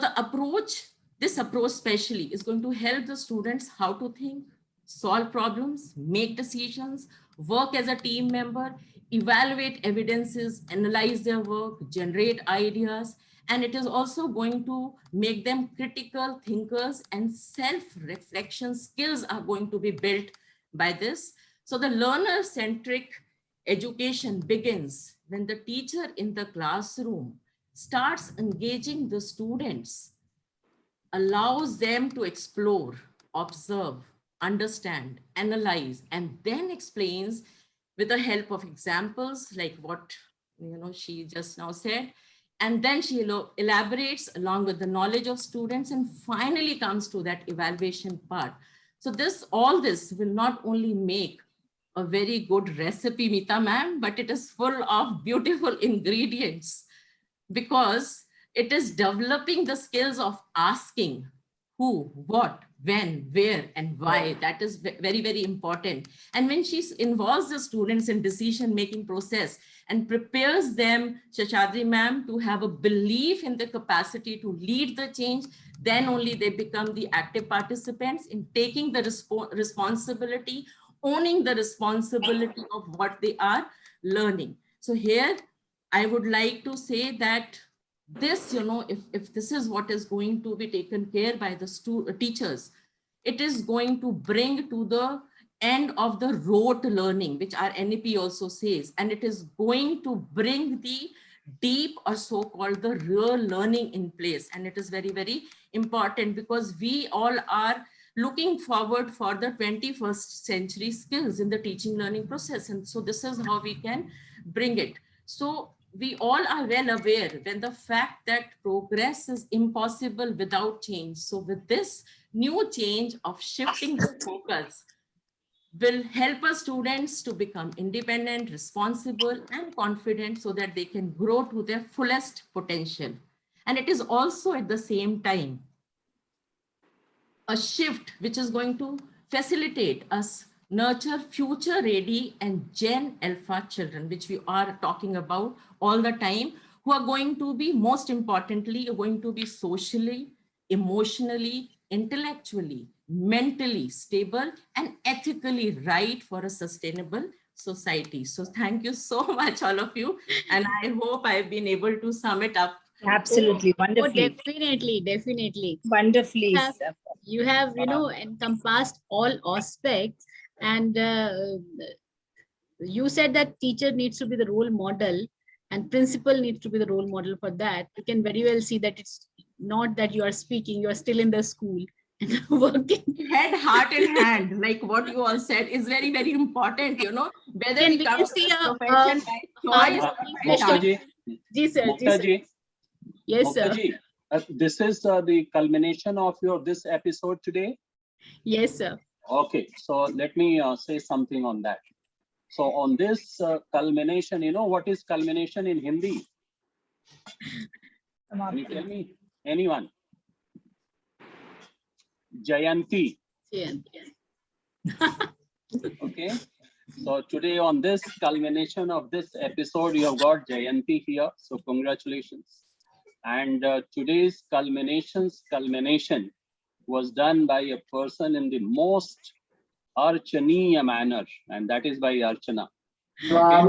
this approach specially is going to help the students how to think, solve problems, make decisions, work as a team member, evaluate evidences, analyze their work, generate ideas, and it is also going to make them critical thinkers, and self-reflection skills are going to be built by this. So the learner-centric education begins when the teacher in the classroom starts engaging the students, allows them to explore, observe, understand, analyze, and then explains with the help of examples like what she just now said. And then she elaborates along with the knowledge of students, and finally comes to that evaluation part. So all this will not only make a very good recipe, Mita ma'am, but it is full of beautiful ingredients, because it is developing the skills of asking who, what, when, where, and why. That is very, very important. And when she involves the students in decision-making process and prepares them, Chachadri ma'am, to have a belief in the capacity to lead the change, then only they become the active participants in taking the responsibility, owning the responsibility of what they are learning. So here, I would like to say that this, if this is what is going to be taken care by the teachers, it is going to bring to the end of the rote learning, which our NEP also says, and it is going to bring the deep, or so-called the real learning in place. And it is very, very important, because we all are looking forward for the 21st century skills in the teaching learning process. And so this is how we can bring it. So we all are well aware when the fact that progress is impossible without change. So with this new change of shifting the focus will help our students to become independent, responsible, and confident, so that they can grow to their fullest potential. And it is also at the same time a shift which is going to facilitate us nurture future ready and Gen Alpha children, which we are talking about all the time, who are going to be, most importantly, going to be socially, emotionally, intellectually, mentally stable, and ethically right for a sustainable society. So thank you so much, all of you. And I hope I've been able to sum it up. Absolutely, Oh, wonderfully. definitely. Wonderfully. You have, encompassed all aspects, and you said that teacher needs to be the role model and principal needs to be the role model for that. You can very well see that it's not that you are speaking, you are still in the school and working. Head, heart, and hand, like what you all said, is very, very important, whether Can we come to see this a profession by choice or by chance. Ji, sir. Yes, sir. Muktaji, this is the culmination of this episode today. Yes, sir. Okay, so let me say something on that. So on this culmination, what is culmination in Hindi? Can you tell me? Anyone? Jayanti. Okay. So today on this culmination of this episode, you have got Jayanti here. So congratulations. And today's culmination was done by a person in the most Archaniya manner, and that is by Archana. Okay?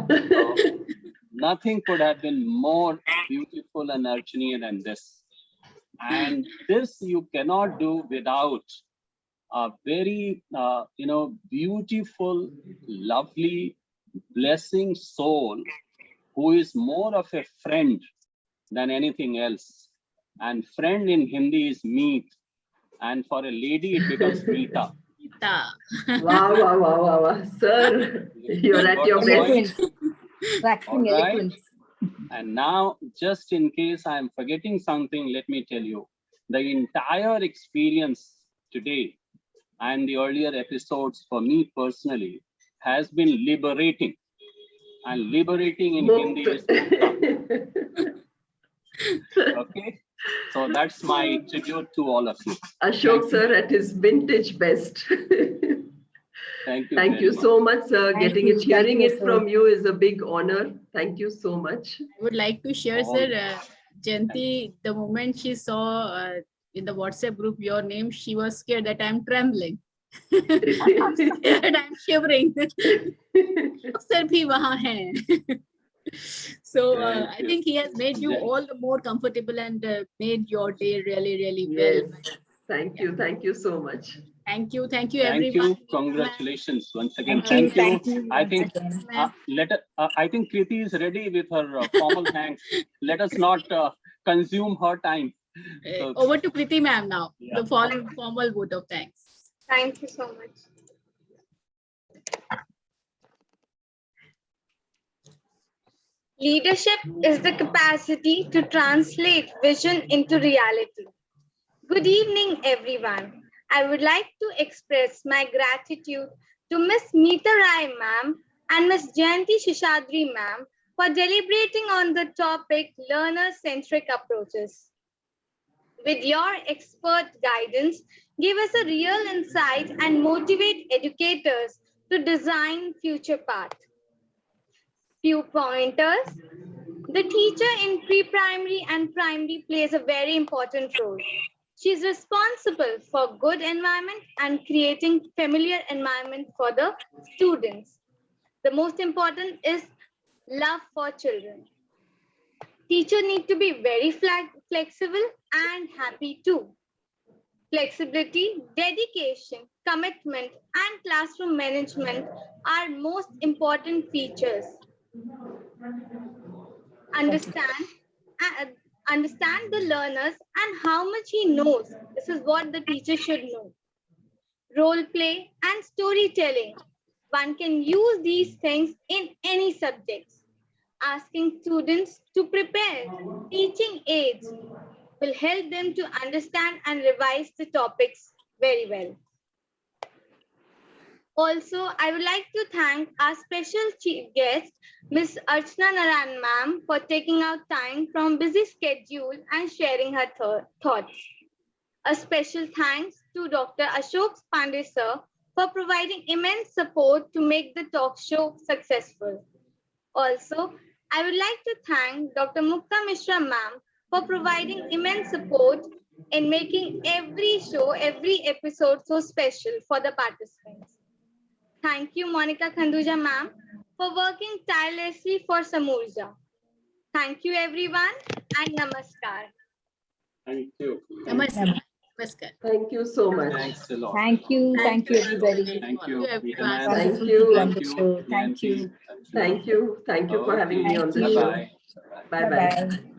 So, nothing could have been more beautiful and Archaniya than this. And this you cannot do without a very, beautiful, lovely, blessing soul who is more of a friend than anything else. And friend in Hindi is meet. And for a lady, it becomes Meeta. Meeta. Wow, wow, wow, wow, wow. Sir, you're at Got your the best. point? Waxing All right. eloquence. And now, just in case I'm forgetting something, let me tell you, the entire experience today and the earlier episodes for me personally has been liberating. And liberating in Hindi is mukta. Okay. So that's my tribute to all of you. Ashok sir at his vintage best. Thank you. Thank you so much, sir. Thank Getting you. it, hearing Thank you, it sir. from you is a big honor. Thank you so much. I would like to share, Oh. sir, Jayanti, the moment she saw in the WhatsApp group your name, she was scared that I'm trembling. And I'm shivering. Sir bhi wahan hai. So I you. think he has made you Yeah. all the more comfortable and made your day really, really Yes. well. Thank you. Thank you so much. Thank you. Thank you, Thank everyone. you. Congratulations once again. Thank you. Thank you. I once think again. I think Kriti is ready with her formal thanks. Let us not consume her time. So, Over to Kriti ma'am now. Yeah. The formal vote of thanks. Thank you so much. Leadership is the capacity to translate vision into reality. Good evening, everyone. I would like to express my gratitude to Miss Meeta Rai ma'am and Miss Jayanti Shishadri ma'am for deliberating on the topic learner-centric approaches. With your expert guidance, give us a real insight and motivate educators to design future path. Few pointers. The teacher in pre-primary and primary plays a very important role. She is responsible for good environment and creating familiar environment for the students. The most important is love for children. Teacher need to be very flexible and happy too. Flexibility, dedication, commitment, and classroom management are most important features. Understand the learners and how much he knows. This is what the teacher should know. Role play and storytelling. One can use these things in any subjects. Asking students to prepare teaching aids will help them to understand and revise the topics very well. Also, I would like to thank our special chief guest, Ms. Archana Naran ma'am, for taking out time from busy schedule and sharing her thoughts. A special thanks to Dr. Ashok Pandey sir for providing immense support to make the talk show successful. Also, I would like to thank Dr. Mukta Mishra ma'am for providing immense support in making every show, every episode so special for the participants. Thank you, Monica Khanduja ma'am, for working tirelessly for Samurja. Thank you, everyone, and namaskar. Thank you. Namaskar. Namaskar. Thank you so much. Thanks a lot. Thank you. Thank you, everybody. Thank you. everyone. Thank Wonderful you. to be on Thank the you. show. Thank you. Jayanti. Thank you. Thank you for having me on Thank the you. show. Bye-bye. Bye-bye. Bye-bye.